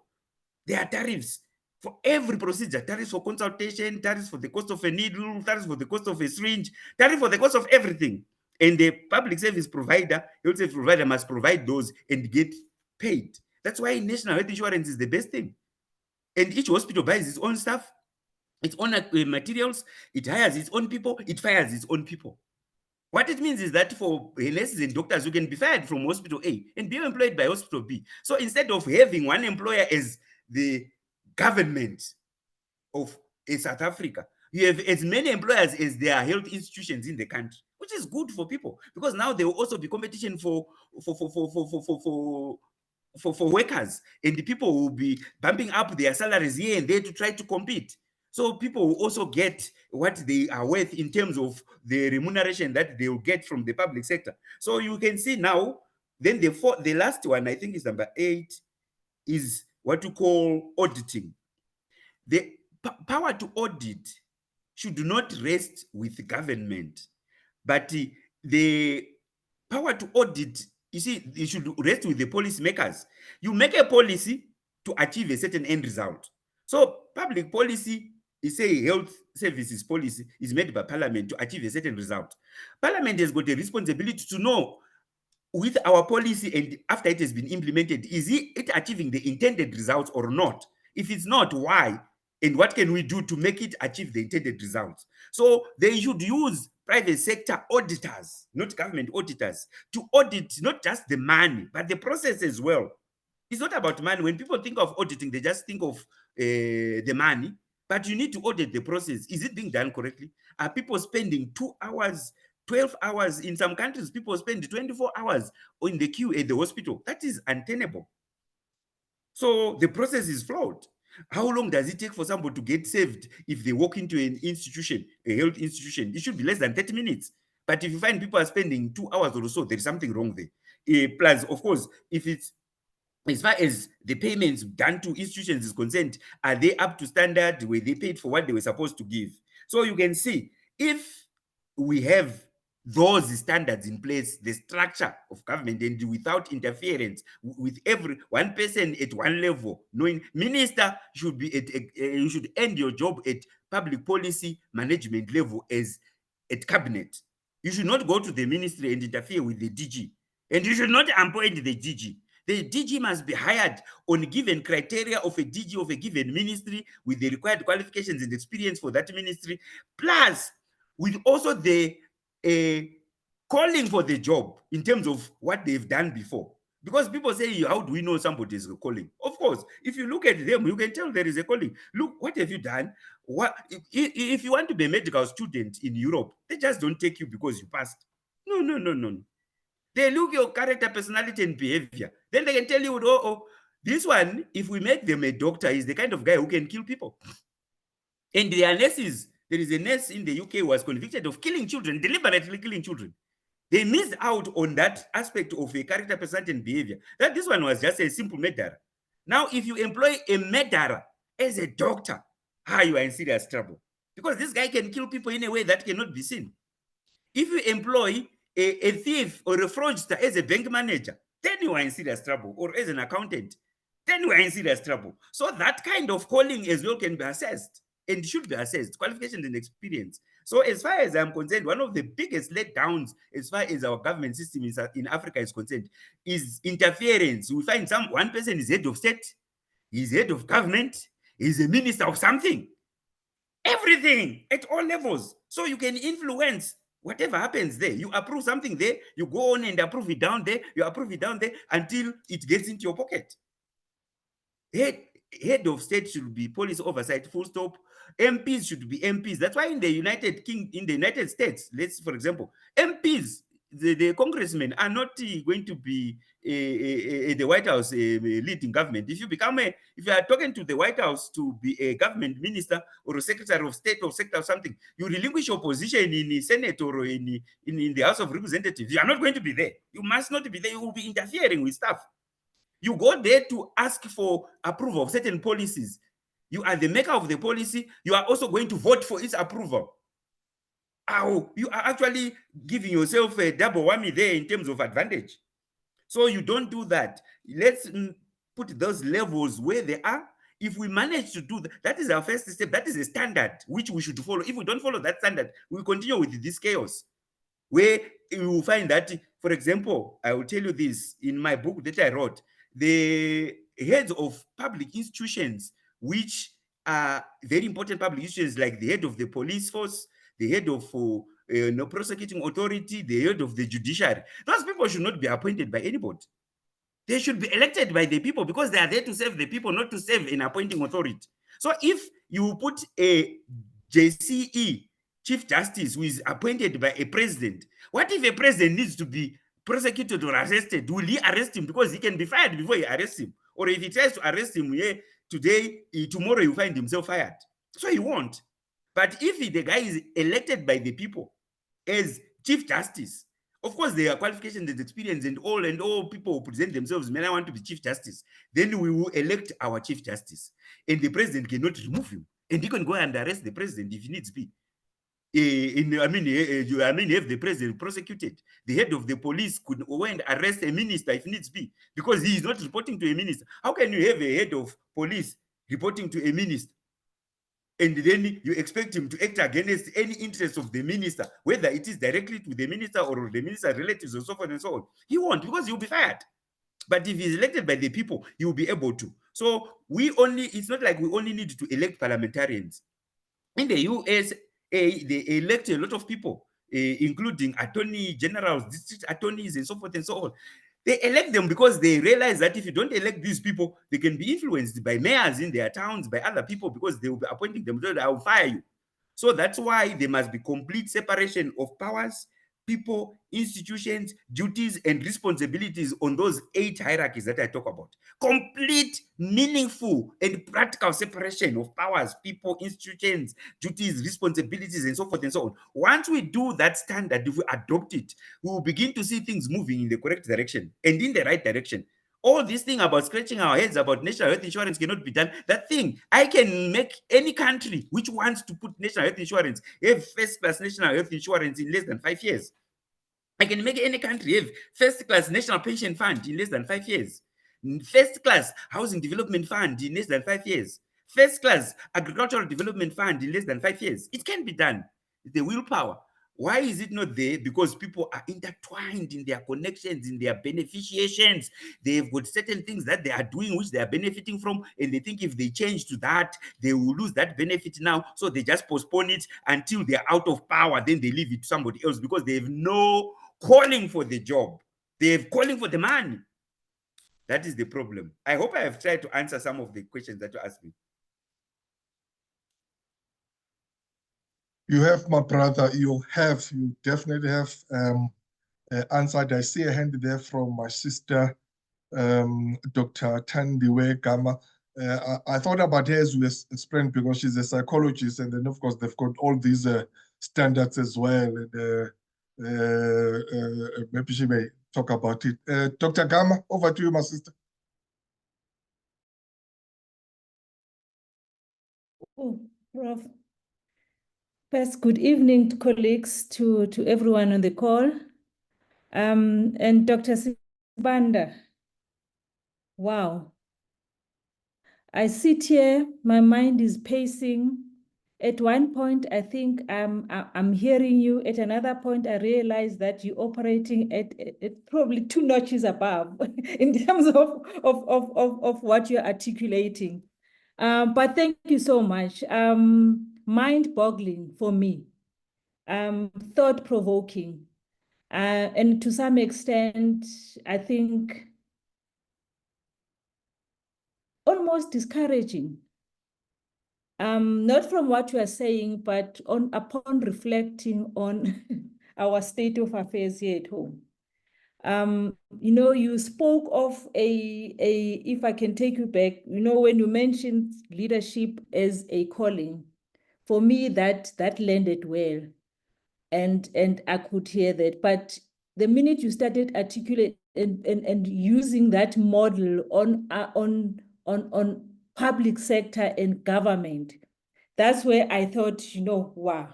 There are tariffs for every procedure, tariffs for consultation, tariffs for the cost of a needle, tariffs for the cost of a syringe, tariff for the cost of everything. And the public service provider, health service provider, must provide those and get paid. That's why National Health Insurance is the best thing. And each hospital buys its own stuff, its own materials, it hires its own people, it fires its own people. What it means is that for nurses and doctors, you can be fired from hospital A and be employed by hospital B. So instead of having one employer as the government of South Africa, you have as many employers as there are health institutions in the country, which is good for people, because now there will also be competition for workers, and the people will be bumping up their salaries here and there to try to compete. So people will also get what they are worth in terms of the remuneration that they will get from the public sector. So you can see now, then the last one, I think is number 8, is what you call auditing. The power to audit should not rest with government, but the power to audit, you see, it should rest with the policy makers. You make a policy to achieve a certain end result. So public policy is a health services policy is made by Parliament to achieve a certain result. Parliament has got a responsibility to know with our policy and after it has been implemented, is it achieving the intended results or not? If it's not, why? And what can we do to make it achieve the intended results? So they should use private sector auditors, not government auditors, to audit not just the money, but the process as well. It's not about money. When people think of auditing, they just think of the money, but you need to audit the process. Is it being done correctly? Are people spending 2 hours, 12 hours? In some countries, people spend 24 hours in the queue at the hospital. That is untenable. So the process is flawed. How long does it take for somebody to get saved if they walk into an institution, a health institution? It should be less than 30 minutes. But if you find people are spending 2 hours or so, there is something wrong there. Plus, of course, if it's as far as the payments done to institutions is concerned, are they up to standard? Were they paid for what they were supposed to give? So you can see, if we have those standards in place, the structure of government, and without interference, with every one person at one level, knowing minister should be at you should end your job at public policy management level as at cabinet. You should not go to the ministry and interfere with the DG, and you should not appoint the DG. The DG must be hired on given criteria of a DG of a given ministry with the required qualifications and experience for that ministry, plus with also the calling for the job in terms of what they've done before. Because people say, how do we know somebody is calling? Of course, if you look at them, you can tell there is a calling. Look, what have you done? What if you want to be a medical student in Europe, they just don't take you because you passed. No, no, no, no. They look your character, personality, and behavior. Then they can tell you, oh, this one, if we make them a doctor, is the kind of guy who can kill people. And there are nurses. There is a nurse in the UK who was convicted of killing children, deliberately killing children. They missed out on that aspect of a character, personality, and behavior. That this one was just a simple murderer. Now, if you employ a murderer as a doctor, you are in serious trouble. Because this guy can kill people in a way that cannot be seen. If you employ a thief or a fraudster as a bank manager, then you are in serious trouble. Or as an accountant, then you are in serious trouble. So that kind of calling as well can be assessed and should be assessed, qualifications and experience. So as far as I'm concerned, one of the biggest letdowns as far as our government system in Africa is concerned is interference. We find one person is head of state, he's head of government, he's a minister of something. Everything at all levels. So you can influence whatever happens there. You approve something there, you go on and approve it down there, you approve it down there until it gets into your pocket. Head of state should be policy oversight, full stop. MPs should be MPs. That's why in the United States, let's, for example, MPs, the congressmen are not going to be the White House leading government. If you are talking to the White House to be a government minister or a secretary of state or secretary of something, you relinquish your position in the Senate or in the House of Representatives. You are not going to be there. You must not be there. You will be interfering with stuff. You go there to ask for approval of certain policies. You are the maker of the policy. You are also going to vote for its approval. You are actually giving yourself a double whammy there in terms of advantage. So you don't do that. Let's put those levels where they are. If we manage to do that, that is our first step. That is a standard which we should follow. If we don't follow that standard, we continue with this chaos, where you will find that, for example, I will tell you this in my book that I wrote, the heads of public institutions, which are very important public institutions, like the head of the police force, the head of prosecuting authority, the head of the judiciary, those people should not be appointed by anybody. They should be elected by the people because they are there to serve the people, not to serve an appointing authority. So if you put a JCE, Chief Justice, who is appointed by a president, what if a president needs to be prosecuted or arrested? Will he arrest him? Because he can be fired before he arrests him. Or if he tries to arrest him today, tomorrow you find himself fired. So he won't. But if the guy is elected by the people as Chief Justice, of course, there are qualifications and experience and all people who present themselves, I want to be Chief Justice. Then we will elect our Chief Justice. And the president cannot remove him. And he can go and arrest the president if he needs be. have the president prosecuted. The head of the police could go and arrest a minister if needs be, because he is not reporting to a minister. How can you have a head of police reporting to a minister, and then you expect him to act against any interest of the minister, whether it is directly to the minister or the minister's relatives and so forth and so on? He won't, because he'll be fired. But if he's elected by the people, he will be able to. So it's not like we only need to elect parliamentarians. In the USA, they elect a lot of people, including attorney generals, district attorneys, and so forth and so on. They elect them because they realize that if you don't elect these people, they can be influenced by mayors in their towns, by other people, because they will be appointing them. I will fire you. So that's why there must be complete separation of powers, people, institutions, duties, and responsibilities on those 8 hierarchies that I talk about. Complete, meaningful, and practical separation of powers, people, institutions, duties, responsibilities, and so forth and so on. Once we do that standard, if we adopt it, we will begin to see things moving in the correct direction and in the right direction. All this thing about scratching our heads about national health insurance cannot be done. That thing, I can make any country which wants to put national health insurance, have first-class national health insurance in less than 5 years. I can make any country have first-class national pension fund in less than 5 years. First-class housing development fund in less than 5 years. First-class agricultural development fund in less than 5 years. It can be done. The willpower. Why is it not there? Because people are intertwined in their connections, in their beneficiations. They've got certain things that they are doing which they are benefiting from, and they think if they change to that, they will lose that benefit now. So they just postpone it until they're out of power. Then they leave it to somebody else because they have no calling for the job. They're calling for the money. That is the problem. I hope I have tried to answer some of the questions that you asked me. You have, my brother, you definitely have answered. I see a hand there from my sister, Dr. Tandiwe Gama. I thought about her as we explained, because she's a psychologist, and then of course they've got all these standards as well. And maybe she may talk about it. Dr. Gama, over to you, my sister. Oh, Prof. First, good evening, colleagues, to everyone on the call. And Dr. Sibanda, wow. I sit here, my mind is pacing. At one point, I think I'm hearing you. At another point, I realize that you're operating at probably 2 notches above in terms of what you're articulating. But thank you so much. Mind-boggling for me, thought-provoking, and to some extent, I think almost discouraging. Not from what you are saying, but upon reflecting on our state of affairs here at home. You spoke of if I can take you back, when you mentioned leadership as a calling, for me that landed well, and I could hear that. But the minute you started articulating and using that model on public sector and government, that's where I thought, wow.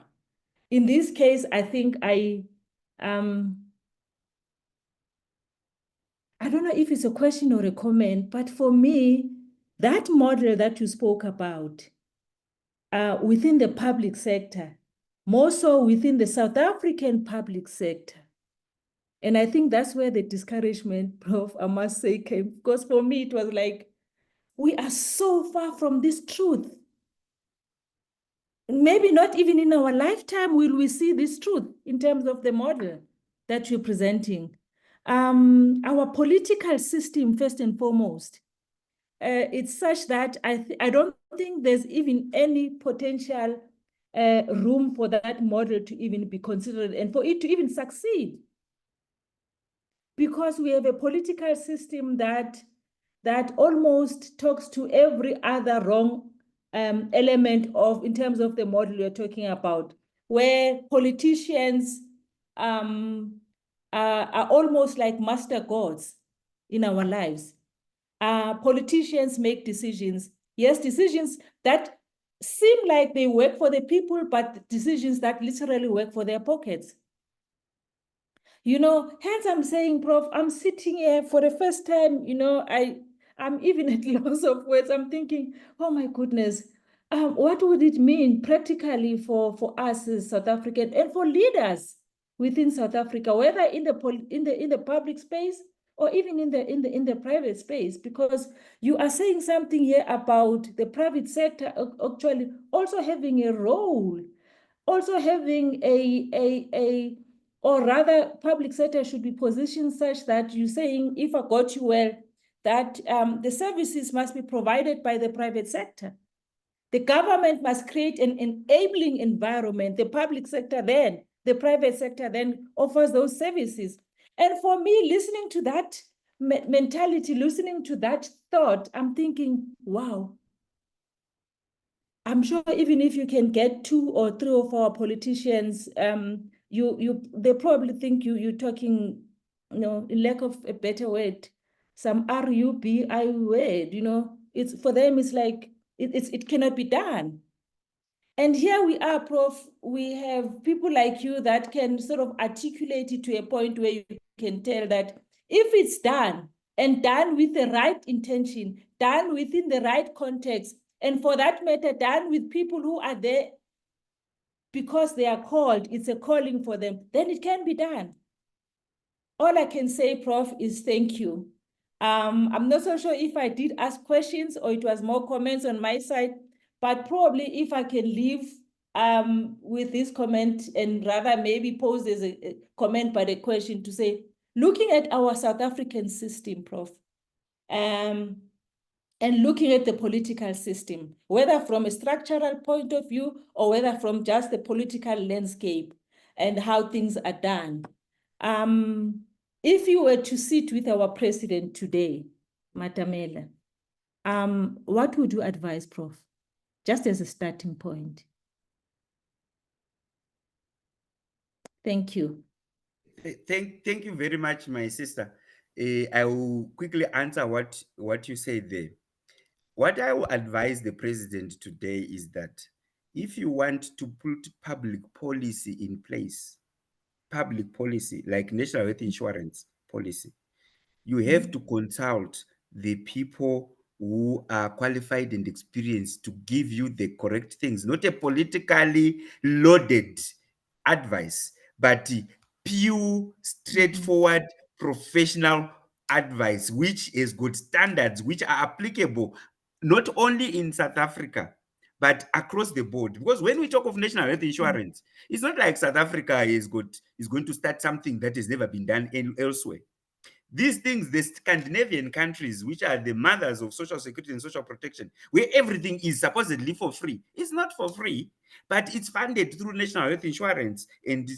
In this case, I think I don't know if it's a question or a comment, but for me, that model that you spoke about within the public sector, more so within the South African public sector. And I think that's where the discouragement, Prof, I must say, came. Because for me, it was like, we are so far from this truth. Maybe not even in our lifetime will we see this truth in terms of the model that you're presenting. Our political system, first and foremost, it's such that I don't think there's even any potential room for that model to even be considered and for it to even succeed. Because we have a political system that almost talks to every other wrong element in terms of the model you're talking about, where politicians are almost like master gods in our lives. Politicians make decisions, yes, decisions that seem like they work for the people, but decisions that literally work for their pockets. Hence I'm saying, Prof, I'm sitting here for the first time, I'm even at loss of words. I'm thinking, oh my goodness, what would it mean practically for us as South African and for leaders within South Africa, whether in the public space or even in the private space? Because you are saying something here about the private sector actually also having a role, also having or rather public sector should be positioned such that you're saying, if I got you well, that the services must be provided by the private sector. The government must create an enabling environment. The private sector then offers those services. And for me, listening to that mentality, listening to that thought, I'm thinking, wow. I'm sure even if you can get 2 or 3 of our politicians, they probably think you're talking, in lack of a better word, some RUBI word, it's for them, it's like it cannot be done. And here we are, Prof, we have people like you that can sort of articulate it to a point where you can tell that if it's done and done with the right intention, done within the right context, and for that matter, done with people who are there because they are called, it's a calling for them, then it can be done. All I can say, Prof, is thank you. I'm not so sure if I did ask questions or it was more comments on my side, but probably if I can leave with this comment and rather maybe pose as a comment but a question to say, looking at our South African system, Prof, and looking at the political system, whether from a structural point of view or whether from just the political landscape and how things are done. If you were to sit with our president today, Matamela, what would you advise, Prof? Just as a starting point. Thank you. Thank you very much, my sister. I will quickly answer what you said there. What I will advise the president today is that if you want to put public policy in place, public policy like national health insurance policy, you have to consult the people who are qualified and experienced to give you the correct things, not a politically loaded advice, but pure, straightforward, professional advice, which has got standards which are applicable not only in South Africa, but across the board. Because when we talk of national health insurance, it's not like South Africa is going to start something that has never been done elsewhere. These things, the Scandinavian countries, which are the mothers of social security and social protection, where everything is supposedly for free, it's not for free, but it's funded through national health insurance. And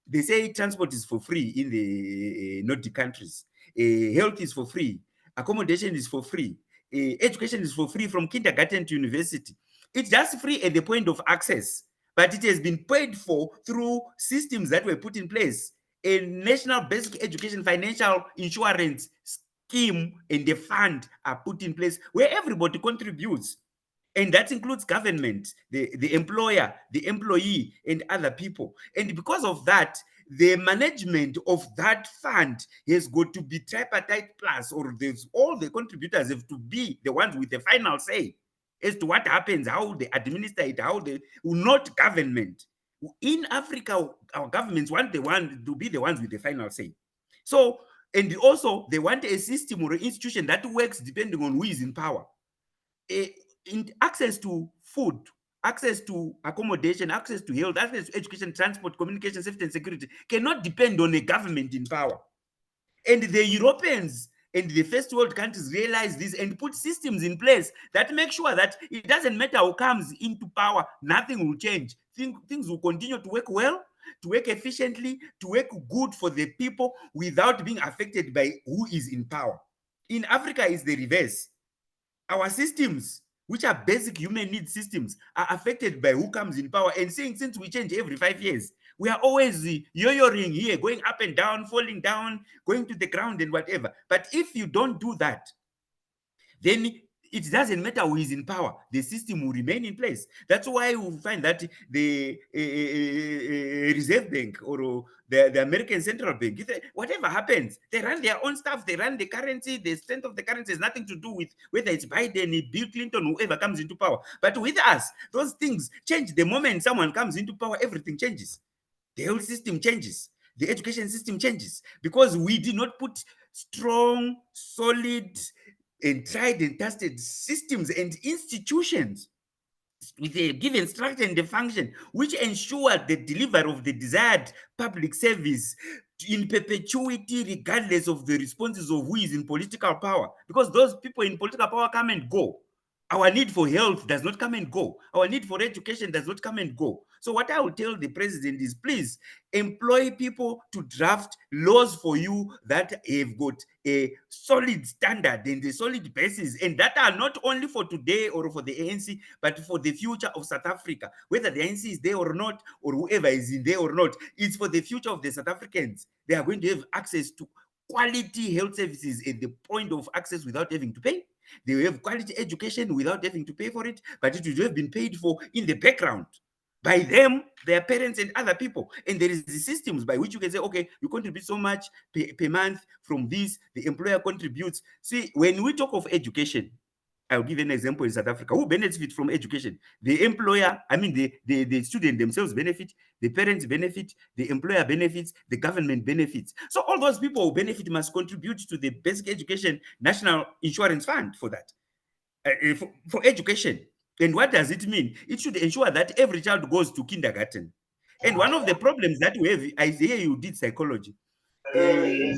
they say transport is for free in the Nordic countries. Health is for free. Accommodation is for free. Education is for free from kindergarten to university. It's just free at the point of access, but it has been paid for through systems that were put in place. A national basic education financial insurance scheme and the fund are put in place where everybody contributes. And that includes government, the employer, the employee, and other people. And because of that, the management of that fund has got to be tripartite plus, or there's all the contributors have to be the ones with the final say as to what happens, how they administer it, how they, not government. In Africa, our governments want to be the ones with the final say. So, and also they want a system or an institution that works depending on who is in power. In access to food, access to accommodation, access to health, access to education, transport, communication, safety, and security cannot depend on a government in power. And the Europeans and the first world countries realize this and put systems in place that make sure that it doesn't matter who comes into power, nothing will change. Things will continue to work well, to work efficiently, to work good for the people without being affected by who is in power. In Africa, it's the reverse. Our systems, which are basic human needs systems, are affected by who comes in power. And since we change every 5 years, we are always yo-yoing here, going up and down, falling down, going to the ground and whatever. But if you don't do that, then It doesn't matter who is in power, the system will remain in place. That's why we find that the Reserve Bank or the American Central Bank, whatever happens, they run their own stuff, they run the currency, the strength of the currency has nothing to do with whether it's Biden, Bill Clinton, whoever comes into power. But with us, those things change. The moment someone comes into power, everything changes. The health system changes. The education system changes because we did not put strong, solid, and tried and tested systems and institutions with a given structure and a function which ensure the delivery of the desired public service in perpetuity, regardless of the responses of who is in political power, because those people in political power come and go. Our need for health does not come and go. Our need for education does not come and go. So what I will tell the president is, please employ people to draft laws for you that have got a solid standard and a solid basis, and that are not only for today or for the ANC, but for the future of South Africa. Whether the ANC is there or not, or whoever is in there or not, it's for the future of the South Africans. They are going to have access to quality health services at the point of access without having to pay. They will have quality education without having to pay for it, but it will have been paid for in the background by them, their parents, and other people. And there is the systems by which you can say, okay, you contribute so much per month from this, the employer contributes. See, when we talk of education, I'll give an example in South Africa. Who benefits from education? The employer, I mean, the student themselves benefit, the parents benefit, the employer benefits, the government benefits. So all those people who benefit must contribute to the basic education national insurance fund for that, for education. And what does it mean? It should ensure that every child goes to kindergarten. And one of the problems that we have, I hear you did psychology. One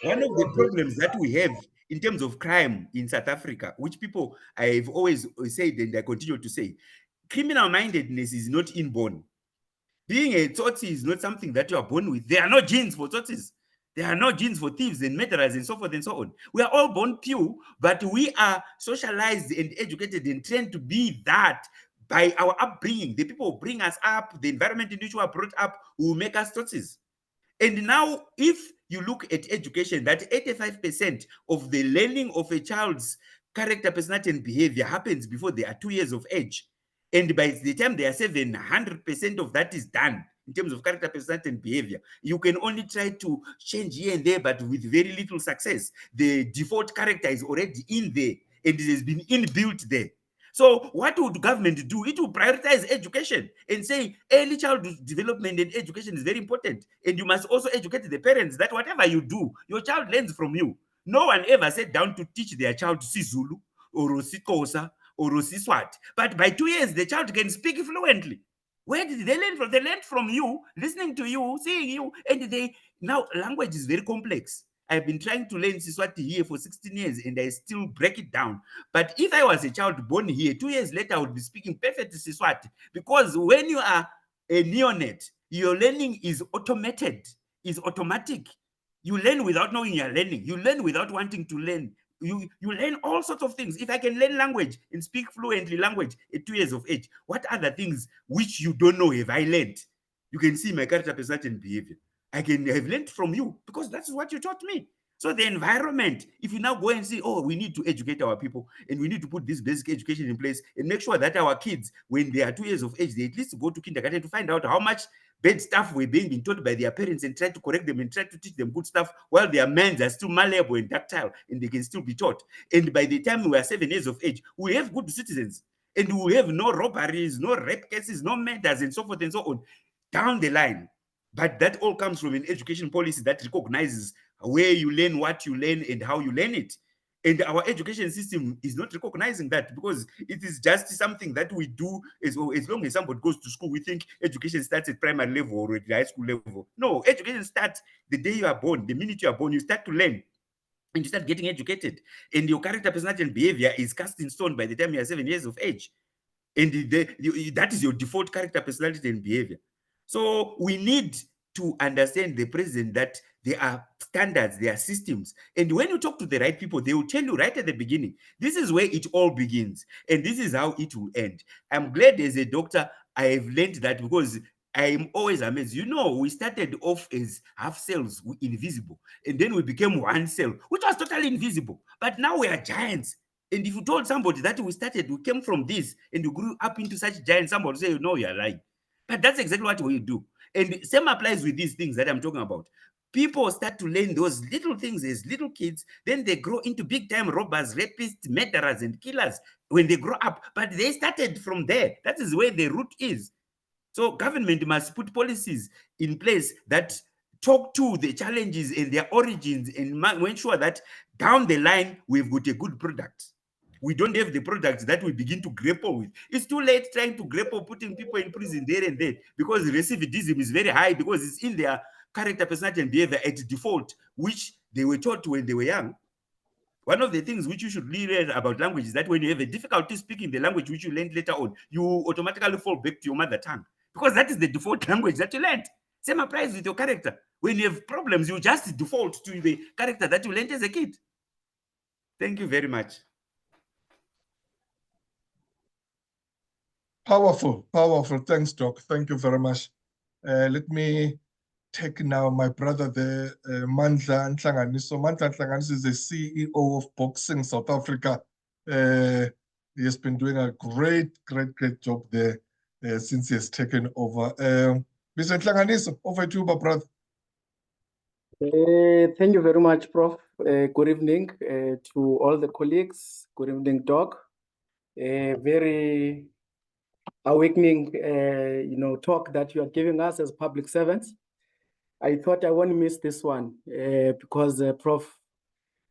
of the problems that we have in terms of crime in South Africa, which people I've always said and I continue to say, criminal mindedness is not inborn. Being a tsotsi is not something that you are born with. There are no genes for tsotsis. There are no genes for thieves and murderers and so forth and so on. We are all born pure, but we are socialized and educated and trained to be that by our upbringing. The people who bring us up, the environment in which we are brought up, will make us tsotsis. And now, if you look at education, that 85% of the learning of a child's character, personality, and behavior happens before they are 2 years of age. And by the time they are 7, 100% of that is done in terms of character, personality, and behavior. You can only try to change here and there, but with very little success. The default character is already in there, and it has been inbuilt there. So what would government do? It will prioritize education and say early childhood development and education is very important. And you must also educate the parents that whatever you do, your child learns from you. No one ever sat down to teach their child Zulu or Xhosa or Swati. But by 2 years, the child can speak fluently. Where did they learn from? They learned from you, listening to you, seeing you. And now language is very complex. I've been trying to learn Siswati here for 16 years and I still break it down. But if I was a child born here, 2 years later, I would be speaking perfect Siswati. Because when you are a neonate, your learning is automated, is automatic. You learn without knowing you're learning. You learn without wanting to learn. You learn all sorts of things. If I can learn language and speak fluently language at 2 years of age, what other things which you don't know have I learned? You can see my character, personality, and behavior. I can have learned from you because that's what you taught me. So the environment, if you now go and say, oh, we need to educate our people and we need to put this basic education in place and make sure that our kids, when they are 2 years of age, they at least go to kindergarten to find out how much bad stuff were being taught by their parents and try to correct them and try to teach them good stuff while their minds are still malleable and ductile and they can still be taught. And by the time we are 7 years of age, we have good citizens and we will have no robberies, no rape cases, no murders and so forth and so on down the line. But that all comes from an education policy that recognizes where you learn, what you learn, and how you learn it. And our education system is not recognizing that because it is just something that we do as long as somebody goes to school. We think education starts at primary level or at high school level. No, education starts the day you are born. The minute you are born, you start to learn and you start getting educated. And your character, personality, and behavior is cast in stone by the time you are 7 years of age. And that is your default character, personality, and behavior. So we need to understand the president that there are standards, there are systems. And when you talk to the right people, they will tell you right at the beginning, this is where it all begins. And this is how it will end. I'm glad as a doctor, I have learned that because I'm always amazed. You know, we started off as half cells, invisible, and then we became one cell, which was totally invisible. But now we are giants. And if you told somebody that we came from this and you grew up into such giants, somebody would say, no, you're lying. But that's exactly what we do. And same applies with these things that I'm talking about. People start to learn those little things as little kids, then they grow into big time robbers, rapists, murderers, and killers when they grow up. But they started from there. That is where the root is. So government must put policies in place that talk to the challenges and their origins and ensure that down the line, we've got a good product. We don't have the products that we begin to grapple with. It's too late trying to grapple, putting people in prison there and there, because recidivism is very high, because it's in their character, personality, and behavior at default, which they were taught when they were young. One of the things which you should learn about language is that when you have a difficulty speaking the language which you learned later on, you automatically fall back to your mother tongue, because that is the default language that you learned. Same applies with your character. When you have problems, you just default to the character that you learned as a kid. Thank you very much. Powerful, powerful. Thanks, Doc. Thank you very much. Let me take now my brother, the Mandla Ntlanganiso. Mandla Ntlanganiso is the CEO of Boxing South Africa. He has been doing a great job there since he has taken over. Mr. Ntlanganiso, over to you, my brother. Thank you very much, Prof. Good evening to all the colleagues. Good evening, Doc. Very awakening, talk that you are giving us as public servants. I thought I won't miss this one because, Prof,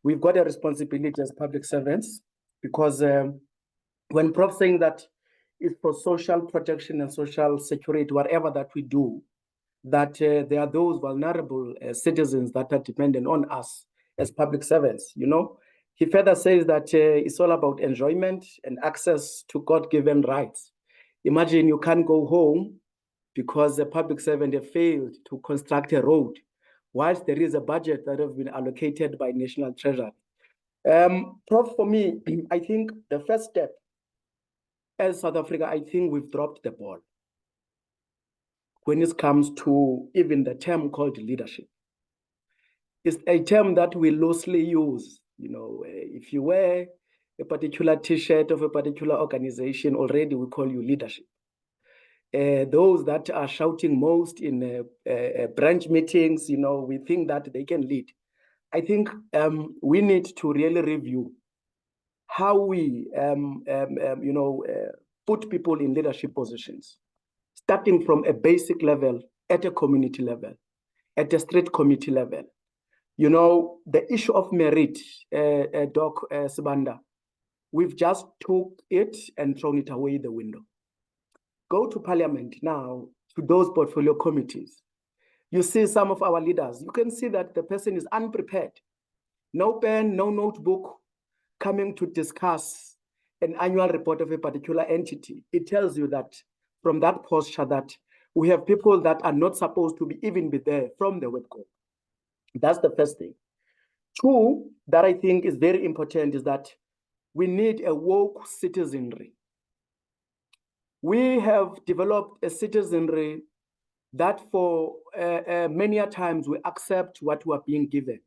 we've got a responsibility as public servants, because when Prof saying that it's for social protection and social security, whatever that we do, that there are those vulnerable citizens that are dependent on us as public servants, He further says that it's all about enjoyment and access to God-given rights. Imagine you can't go home because the public servant have failed to construct a road, whilst there is a budget that have been allocated by National Treasury. Prof, for me, I think the first step as South Africa, I think we've dropped the ball when it comes to even the term called leadership. It's a term that we loosely use. If you wear a particular T-shirt of a particular organization, already we call you leadership. Those that are shouting most in branch meetings, we think that they can lead. I think we need to really review how we, put people in leadership positions, starting from a basic level, at a community level, at a street committee level. The issue of merit, Doc Sibanda, we've just took it and thrown it away the window. Go to Parliament now, to those portfolio committees. You see some of our leaders, you can see that the person is unprepared. No pen, no notebook, coming to discuss an annual report of a particular entity. It tells you that from that posture that we have people that are not supposed to even be there from the word go. That's the first thing. Two, that I think is very important, is that we need a woke citizenry. We have developed a citizenry that for many times we accept what we are being given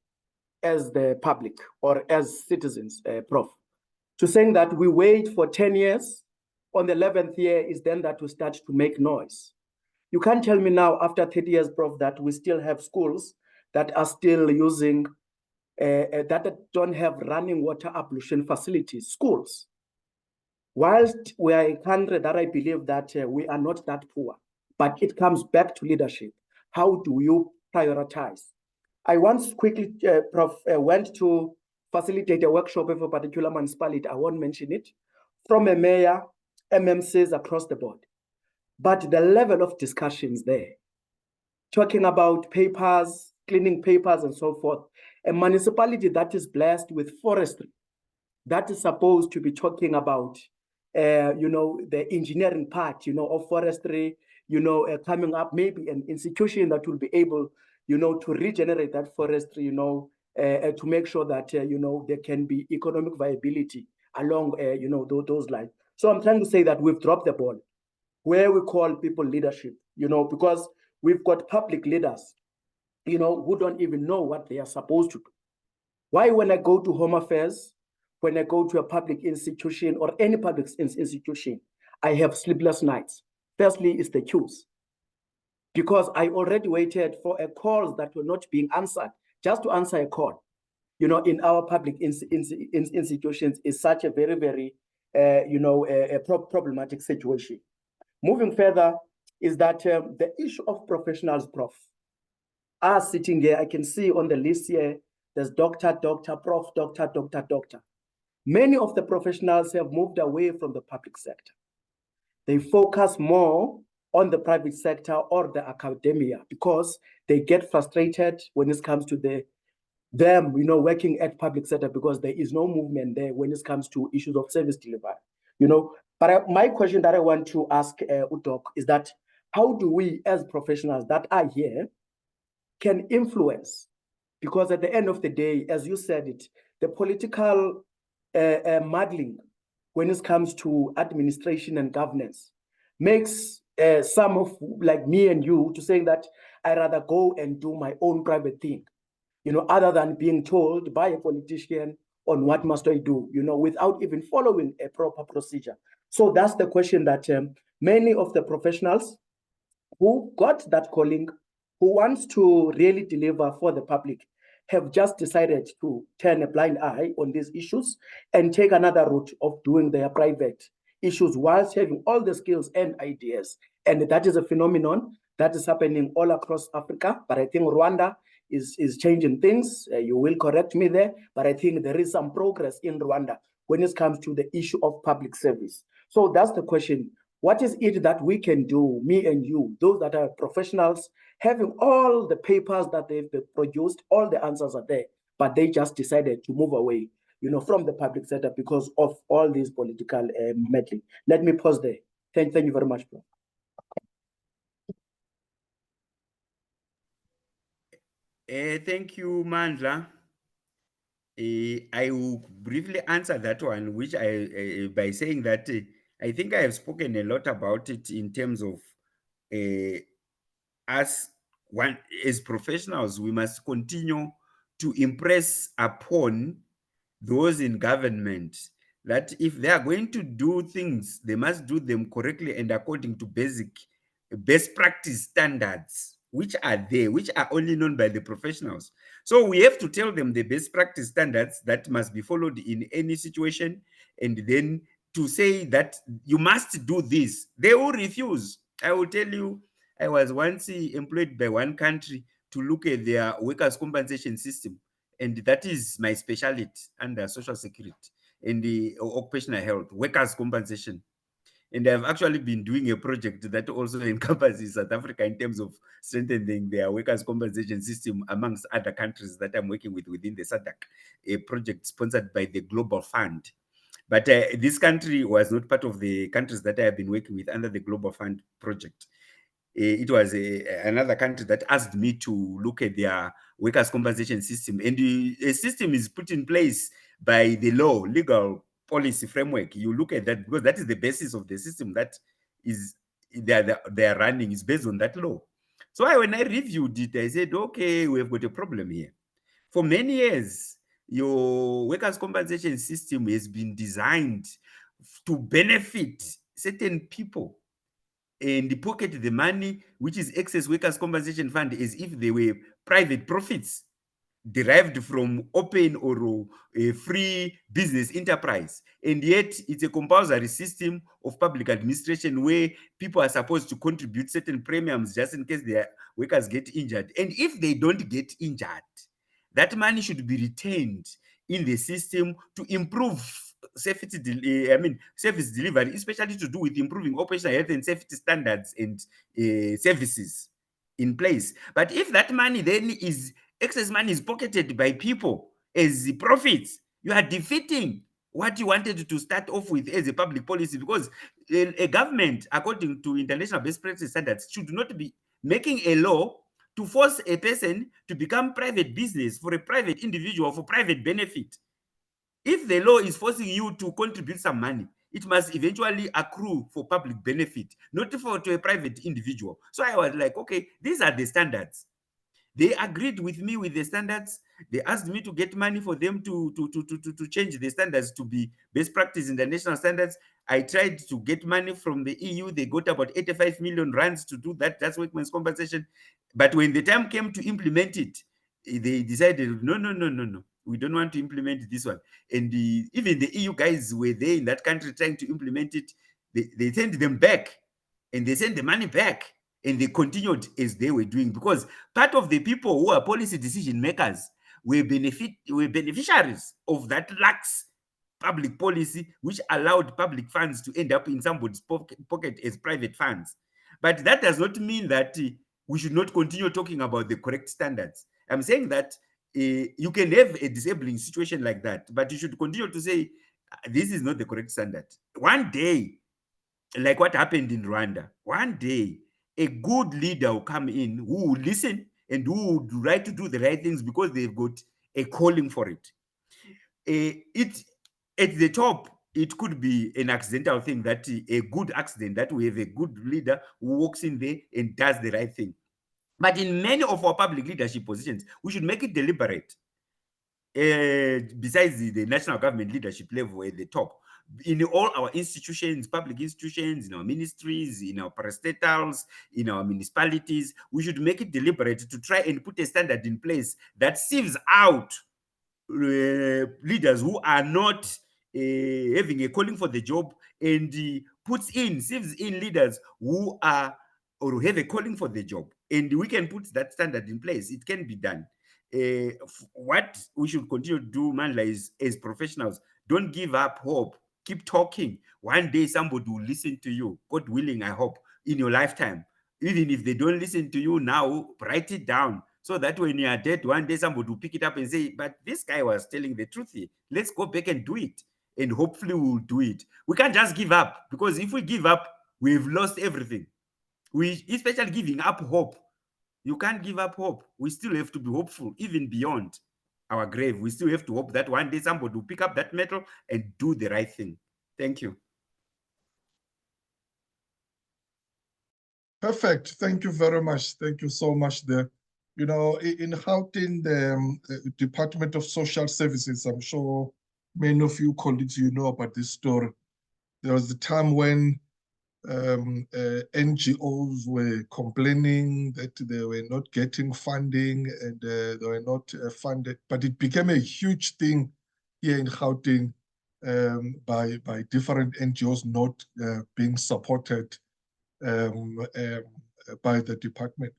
as the public or as citizens, Prof. To saying that we wait for 10 years, on the 11th year is then that we start to make noise. You can't tell me now after 30 years, Prof, that we still have schools that are still using, that don't have running water ablution facilities, schools. Whilst we are a country that I believe that we are not that poor, but it comes back to leadership. How do you prioritize? I once quickly, Prof, went to facilitate a workshop of a particular municipality, I won't mention it, from a mayor, MMCs across the board. But the level of discussions there, talking about papers, cleaning papers and so forth, a municipality that is blessed with forestry, that is supposed to be talking about, the engineering part, of forestry, coming up, maybe an institution that will be able, to regenerate that forestry, to make sure that, there can be economic viability along, those lines. So I'm trying to say that we've dropped the ball. Where we call people leadership, you know, because we've got public leaders, you know, who don't even know what they are supposed to do. Why, when I go to Home Affairs, when I go to a public institution or any public institution, I have sleepless nights. Firstly, it's the queues, because I already waited for a call that were not being answered just to answer a call. You know, in our public institutions is such a very, very, you know, a problematic situation. Moving further is that the issue of professionals, Prof, are sitting here. I can see on the list here, there's doctor, prof, doctor. Many of the professionals have moved away from the public sector. They focus more on the private sector or the academia because they get frustrated when it comes to them, you know, working at public sector, because there is no movement there when it comes to issues of service delivery, you know. But my question that I want to ask Udok is that how do we as professionals that are here can influence? Because at the end of the day, as you said it, the political muddling when it comes to administration and governance makes some of like me and you to saying that I rather go and do my own private thing, you know, other than being told by a politician on what must I do, you know, without even following a proper procedure. So that's the question that many of the professionals who got that calling, who wants to really deliver for the public, have just decided to turn a blind eye on these issues and take another route of doing their private issues whilst having all the skills and ideas. And that is a phenomenon that is happening all across Africa. But I think Rwanda is changing things. You will correct me there, but I think there is some progress in Rwanda when it comes to the issue of public service. So that's the question. What is it that we can do, me and you, those that are professionals, having all the papers that they've produced, all the answers are there, but they just decided to move away, you know, from the public sector because of all these political meddling. Let me pause there. Thank you very much, bro. Thank you, Mandla. I will briefly answer that one, which by saying that I think I have spoken a lot about it in terms of us as professionals. We must continue to impress upon those in government that if they are going to do things, they must do them correctly and according to best practice standards, which are there, which are only known by the professionals. So we have to tell them the best practice standards that must be followed in any situation, and then to say that you must do this, they will refuse. I will tell you, I was once employed by one country to look at their workers' compensation system, and that is my specialty under social security and the occupational health, workers' compensation. And I've actually been doing a project that also encompasses South Africa in terms of strengthening their workers' compensation system amongst other countries that I'm working with within the SADC, a project sponsored by the Global Fund. But this country was not part of the countries that I have been working with under the Global Fund project. It was another country that asked me to look at their workers' compensation system. And a system is put in place by the law, legal policy framework. You look at that because that is the basis of the system that is they are running, is based on that law. So when I reviewed it, I said, okay, we've got a problem here. For many years, your workers' compensation system has been designed to benefit certain people and pocket the money, which is excess workers' compensation fund, as if they were private profits derived from open or a free business enterprise. And yet it's a compulsory system of public administration where people are supposed to contribute certain premiums just in case their workers get injured. And if they don't get injured, that money should be retained in the system to improve service delivery, especially to do with improving operational health and safety standards and services in place. But if that money then is excess money is pocketed by people as profits, you are defeating what you wanted to start off with as a public policy, because a government, according to international best practice standards, should not be making a law to force a person to become private business for a private individual for private benefit. If the law is forcing you to contribute some money, it must eventually accrue for public benefit, not to a private individual. So I was like, okay, these are the standards. They agreed with me with the standards. They asked me to get money for them to change the standards to be best practice international standards. I tried to get money from the EU. They got about 85 million rands to do that. That's workmen's compensation. But when the time came to implement it, they decided, no. We don't want to implement this one. And even the EU guys were there in that country trying to implement it. They sent them back and they sent the money back. And they continued as they were doing, because part of the people who are policy decision makers were beneficiaries of that lax public policy, which allowed public funds to end up in somebody's pocket as private funds. But that does not mean that we should not continue talking about the correct standards. I'm saying that you can have a disabling situation like that, but you should continue to say, this is not the correct standard. One day, like what happened in Rwanda, one day, a good leader will come in who will listen and who would try to do the right things because they've got a calling for it. At the top, it could be an accidental thing, that a good accident, that we have a good leader who walks in there and does the right thing. But in many of our public leadership positions, we should make it deliberate. Besides the national government leadership level at the top, in all our institutions, public institutions, in our ministries, in our parastatals, in our municipalities, we should make it deliberate to try and put a standard in place that sieves out leaders who are not having a calling for the job, and sieves in leaders who are or have a calling for the job. And we can put that standard in place. It can be done. What we should continue to do, Mandla, is as professionals, don't give up hope. Keep talking. One day somebody will listen to you. God willing, I hope, in your lifetime. Even if they don't listen to you now, write it down so that when you are dead, one day somebody will pick it up and say, but this guy was telling the truth here. Let's go back and do it. And hopefully we'll do it. We can't just give up, because if we give up, we've lost everything. We, especially giving up hope. You can't give up hope. We still have to be hopeful, even beyond our grave. We still have to hope that one day somebody will pick up that metal and do the right thing. Thank you. Perfect. Thank you very much. Thank you so much there. You know, in Gauteng, the Department of Social Services, I'm sure many of you colleagues, you know about this story. There was a time when NGOs were complaining that they were not getting funding and they were not funded, but it became a huge thing here in Gauteng by different NGOs not being supported by the department.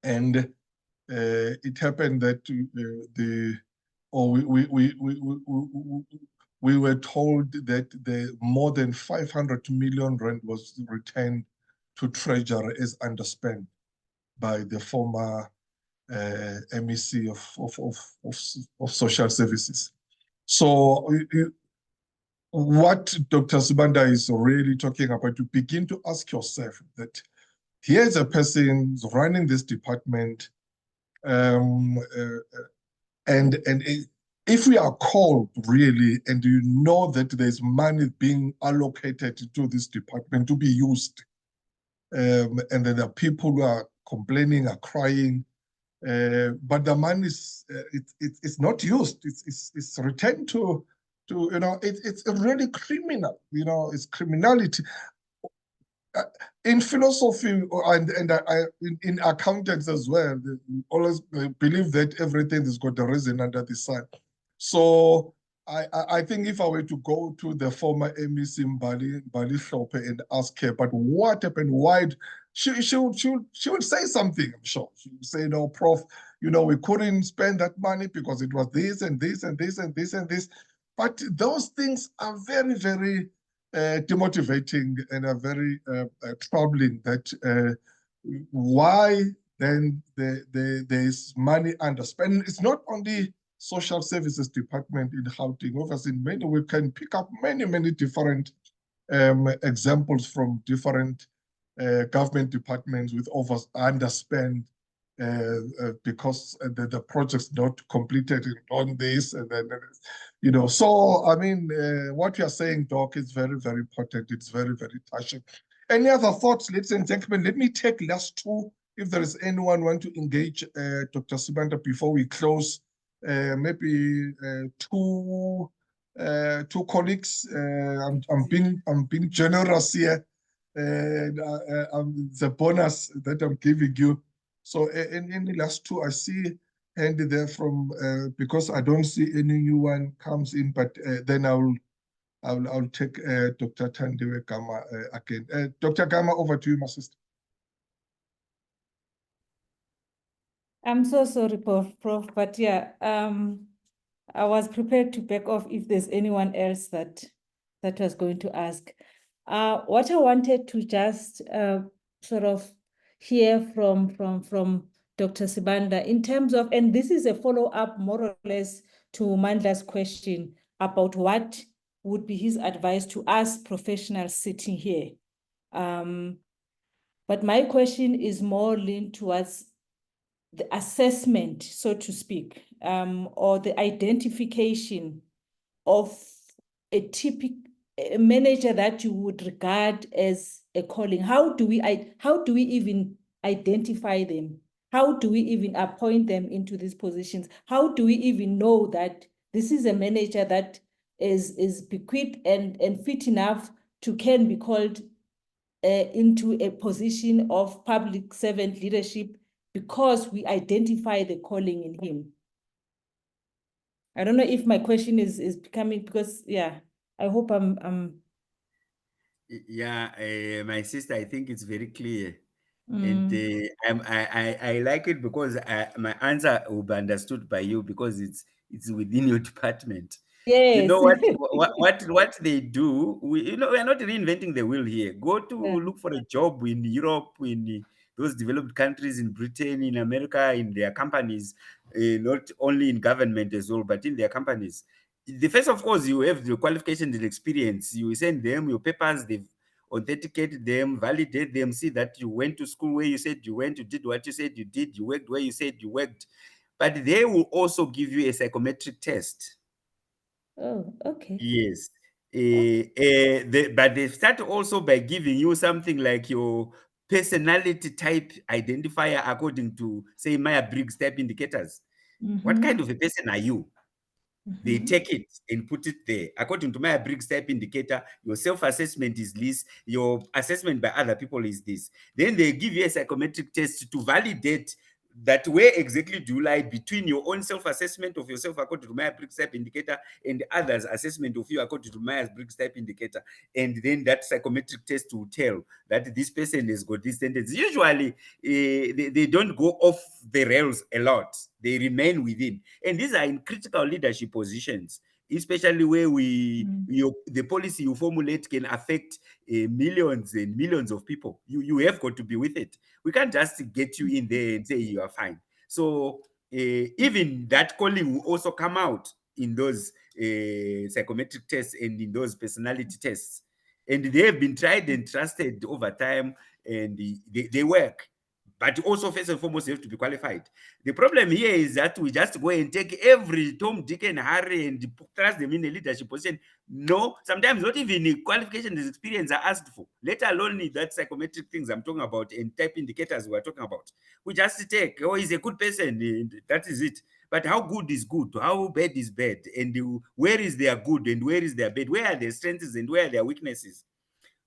And it happened that we were told that the more than 500 million rand was returned to Treasury as underspent by the former MEC of Social Services. So what Dr. Sibanda is really talking about, you begin to ask yourself that here's a person running this department, and if we are called really, and you know that there's money being allocated to this department to be used, and then there are people who are complaining, are crying, but the money is it's not used. It's returned to you know, it's really criminal. You know, it's criminality. In philosophy and in accountants as well, they always believe that everything has got a reason under the sun. So I think if I were to go to the former MEC Mbali Hlophe and ask her, but what happened? Why? She would say something, I'm sure. She would say, no, Prof, you know, we couldn't spend that money because it was this and this and this and this and this. But those things are very, very demotivating and are very troubling, that why then there is money underspent. It's not only Social Services Department in Gauteng. Obviously, we can pick up many different examples from different government departments with underspent because the project's not completed on this, and then, you know. So I mean, what you are saying, Doc, is very, very important. It's very, very touching. Any other thoughts, ladies and gentlemen? Let me take last two. If there is anyone want to engage Dr. Sibanda before we close, maybe two colleagues. I'm being generous here, and the bonus that I'm giving you. So in the last two, I see handy there from because I don't see any new one comes in, but then I'll take Dr. Tandiwe Gama again. Dr. Gama, over to you, my sister. I'm so sorry, Prof, but yeah, I was prepared to back off if there's anyone else that was going to ask. What I wanted to just sort of hear from Dr. Sibanda in terms of, and this is a follow-up more or less to Mandla's question about what would be his advice to us professionals sitting here. But my question is more linked towards the assessment, so to speak, or the identification of a manager that you would regard as a calling. How do we even identify them? How do we even appoint them into these positions? How do we even know that this is a manager that is bequeathed and fit enough to can be called into a position of public servant leadership because we identify the calling in him? I don't know if my question is becoming, because yeah, I hope I'm Yeah, my sister, I think it's very clear. Mm. And I like it because my answer will be understood by you because it's within your department. You Yes. know what they do? We are not reinventing the wheel here. Go to Yeah. look for a job in Europe, in those developed countries, in Britain, in America, in their companies, not only in government as well, but in their companies. The first, of course, you have the qualifications and experience. You send them your papers, they've authenticate them, validate them, see that you went to school where you said you went, you did what you said you did, you worked where you said you worked. But they will also give you a psychometric test. Oh, okay. Yes. But they start also by giving you something like your personality type identifier according to, say, Myers-Briggs type indicators. What kind of a person are you? They take it and put it there. According to Myers-Briggs type indicator, your self-assessment is this, your assessment by other people is this. Then they give you a psychometric test to validate that where exactly do you lie between your own self-assessment of yourself according to Myers-Briggs type indicator and others' assessment of you according to Myers-Briggs type indicator. And then that psychometric test will tell that this person has got this tendency. Usually, they don't go off the rails a lot. They remain within. And these are in critical leadership positions, especially where the policy you formulate can affect millions and millions of people. You have got to be with it. We can't just get you in there and say you are fine. So even that calling will also come out in those psychometric tests and in those personality tests. And they have been tried and trusted over time, and they work. But also, first and foremost, you have to be qualified. The problem here is that we just go and take every Tom, Dick, and Harry and trust them in a leadership position. No, sometimes not even qualifications and experience are asked for, let alone that psychometric things I'm talking about and type indicators we're talking about. We just take, oh, he's a good person, and that is it. But how good is good? How bad is bad? And where is their good and where is their bad? Where are their strengths and where are their weaknesses?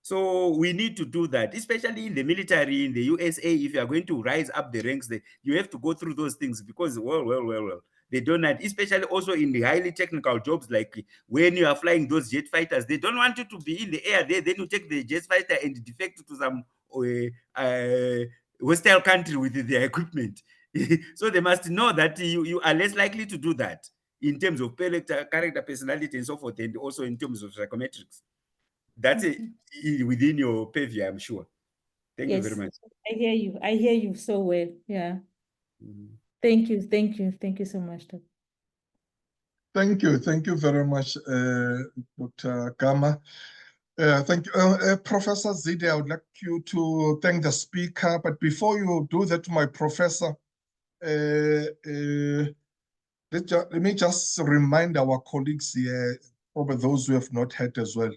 So we need to do that, especially in the military, in the USA. If you are going to rise up the ranks, you have to go through those things because, well, they don't have, especially also in the highly technical jobs, like when you are flying those jet fighters, they don't want you to be in the air there. Then you take the jet fighter and defect to some hostile country with their equipment. So they must know that you are less likely to do that in terms of character, personality, and so forth, and also in terms of psychometrics. That's it within your purview, I'm sure. Thank you very much. I hear you. I hear you so well. Yeah. Thank you. Thank you. Thank you so much, Dr. Thank you. Thank you very much, Dr. Gama. Thank you. Professor Zide, I would like you to thank the speaker. But before you do that, my professor, let me just remind our colleagues here, probably those who have not heard as well.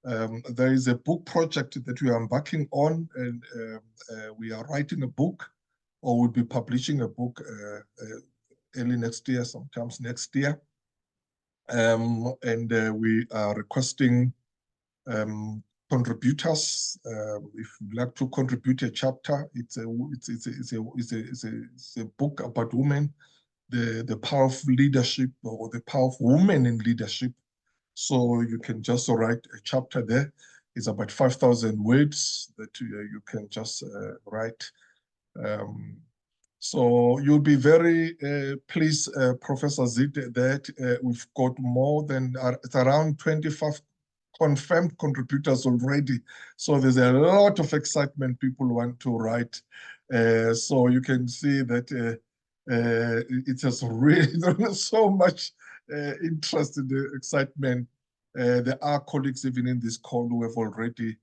There is a book project that we are embarking on, and we are writing a book, or we'll be publishing a book early next year, sometimes next year. And we are requesting contributors. If you'd like to contribute a chapter, it's a book about women, the power of leadership, or the power of women in leadership. So you can just write a chapter there. It's about 5,000 words that you can just write. So you'll be very pleased, Professor Zid, that we've got more than it's around 25 confirmed contributors already. So there's a lot of excitement. People want to write. So you can see that it has really so much interest in the excitement. There are colleagues even in this call who have already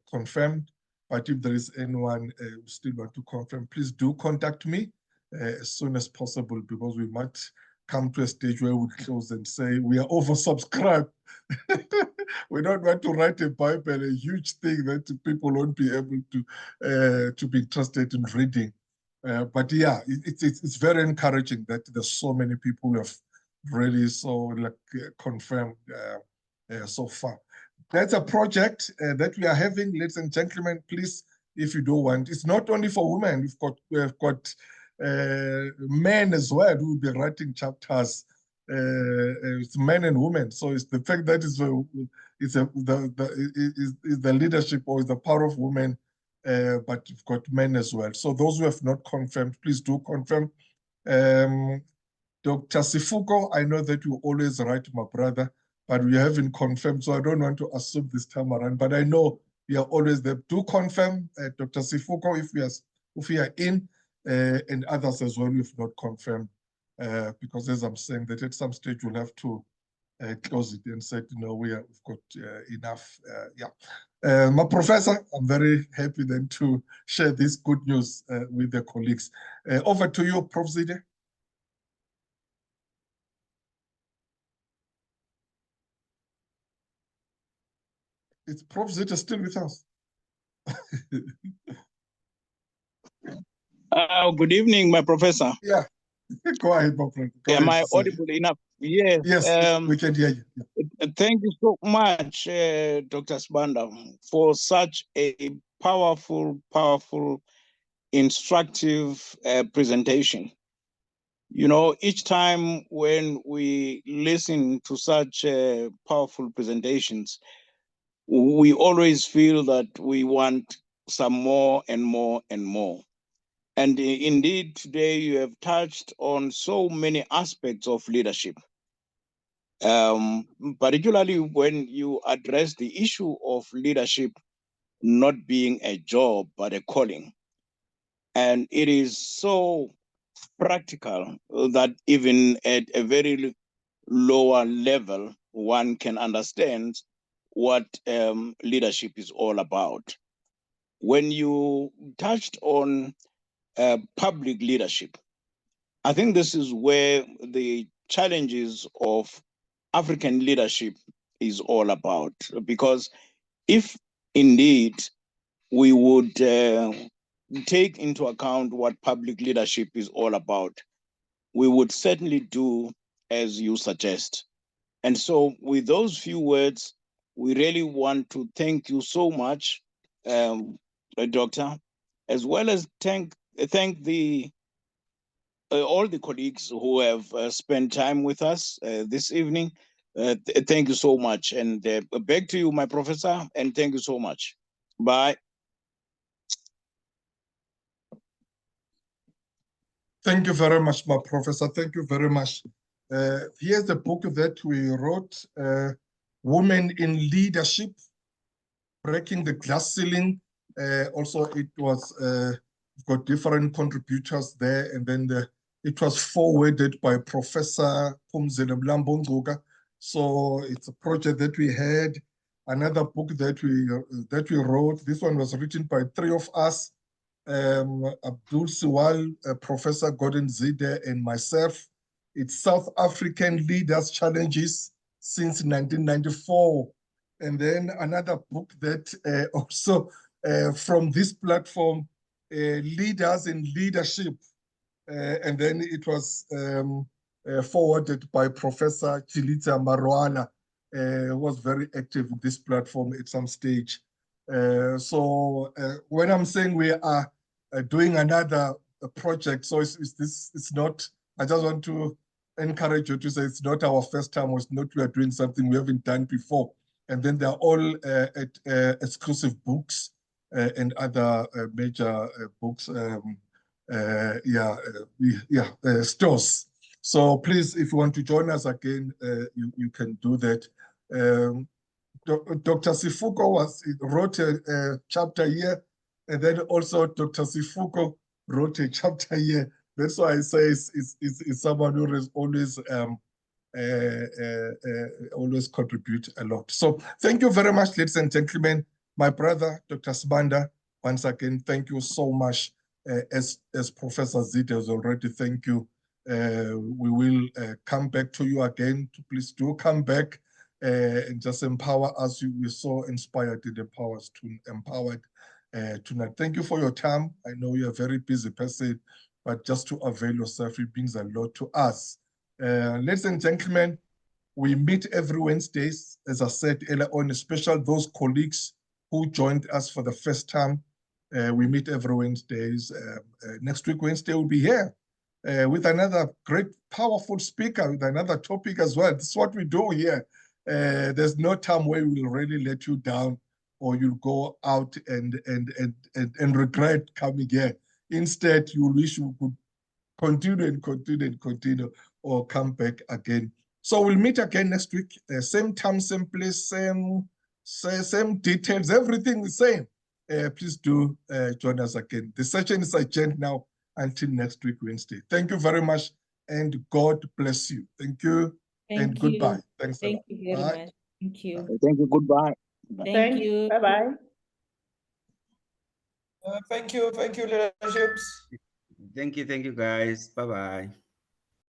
confirmed. But if there is anyone who still want to confirm, please do contact me as soon as possible, because we might come to a stage where we close and say we are oversubscribed. We don't want to write a Bible, a huge thing that people won't be able to be interested in reading. But yeah, it's very encouraging that there's so many people who have really confirmed so far. That's a project that we are having, ladies and gentlemen. Please, if you don't want, it's not only for women. We have got men as well who will be writing chapters. It's men and women. So it's the fact that is the leadership or is the power of women, but you've got men as well. So those who have not confirmed, please do confirm. Dr. Sifuko, I know that you always write, my brother, but we haven't confirmed, so I don't want to assume this time around. But I know we are always there. Do confirm, Dr. Sifuko, if we are in, and others as well, if not confirmed. Because as I'm saying, that at some stage we'll have to close it and say, we've got enough. My professor, I'm very happy then to share this good news with the colleagues. Over to you, Prof. Zide. Is Prof. Zide still with us? Good evening, my professor. Yeah, go ahead, my friend. Am I audible enough? Yes. Yes, we can hear you. Yeah. Thank you so much, Dr. Sibanda, for such a powerful, instructive presentation. Each time when we listen to such powerful presentations, we always feel that we want some more and more and more. And indeed, today you have touched on so many aspects of leadership, particularly when you address the issue of leadership not being a job, but a calling. And it is so practical that even at a very lower level, one can understand what leadership is all about. When you touched on public leadership, I think this is where the challenges of African leadership is all about. Because if indeed we would take into account what public leadership is all about, we would certainly do as you suggest. And so with those few words, we really want to thank you so much, Doctor, as well as thank the all the colleagues who have spent time with us this evening. Thank you so much. And back to you, my professor, and thank you so much. Bye. Thank you very much, my professor. Thank you very much. Here's the book that we wrote, Women in Leadership, Breaking the Glass Ceiling. Also, it was, we've got different contributors there, and then it was forwarded by Professor Phumzile Mlambo-Ngcuka. So it's a project that we had. Another book that we wrote, this one was written by 3 of us. Abdul Siwal, Professor Gordon Zide, and myself. It's South African Leaders Challenges since 1994. And then another book that also from this platform, Leaders in Leadership. And then it was forwarded by Professor Chilita Marwana, who was very active in this platform at some stage. So when I'm saying we are doing another project, so it's not, I just want to encourage you to say it's not our first time, or it's not we are doing something we haven't done before. And then they're all exclusive books and other major books. Stores. So please, if you want to join us again, you can do that. Dr. Sifuko wrote a chapter here, and then also Dr. Sifuko wrote a chapter here. That's why I say it's someone who is always always contribute a lot. So thank you very much, ladies and gentlemen. My brother, Dr. Sibanda, once again, thank you so much. As Professor Zide has already, thank you. We will come back to you again. Please do come back and just empower us. We're so inspired and empowered tonight. Thank you for your time. I know you're a very busy person, but just to avail yourself, it means a lot to us. Ladies and gentlemen, we meet every Wednesdays, as I said earlier on, especially those colleagues who joined us for the first time. We meet every Wednesdays. Next week, Wednesday, we'll be here with another great, powerful speaker with another topic as well. This is what we do here. There's no time where we will really let you down or you'll go out and regret coming here. Instead, you wish you could continue or come back again. So we'll meet again next week. Same time, same place, same details, everything the same. Please do join us again. The session is adjourned now until next week, Wednesday. Thank you very much, and God bless you. Thank you, and goodbye. Thanks a lot. Thank you very much. Thank you. Thank you. Goodbye. Thank you. Bye-bye. Thank you, leaderships. Thank you, guys. Bye-bye.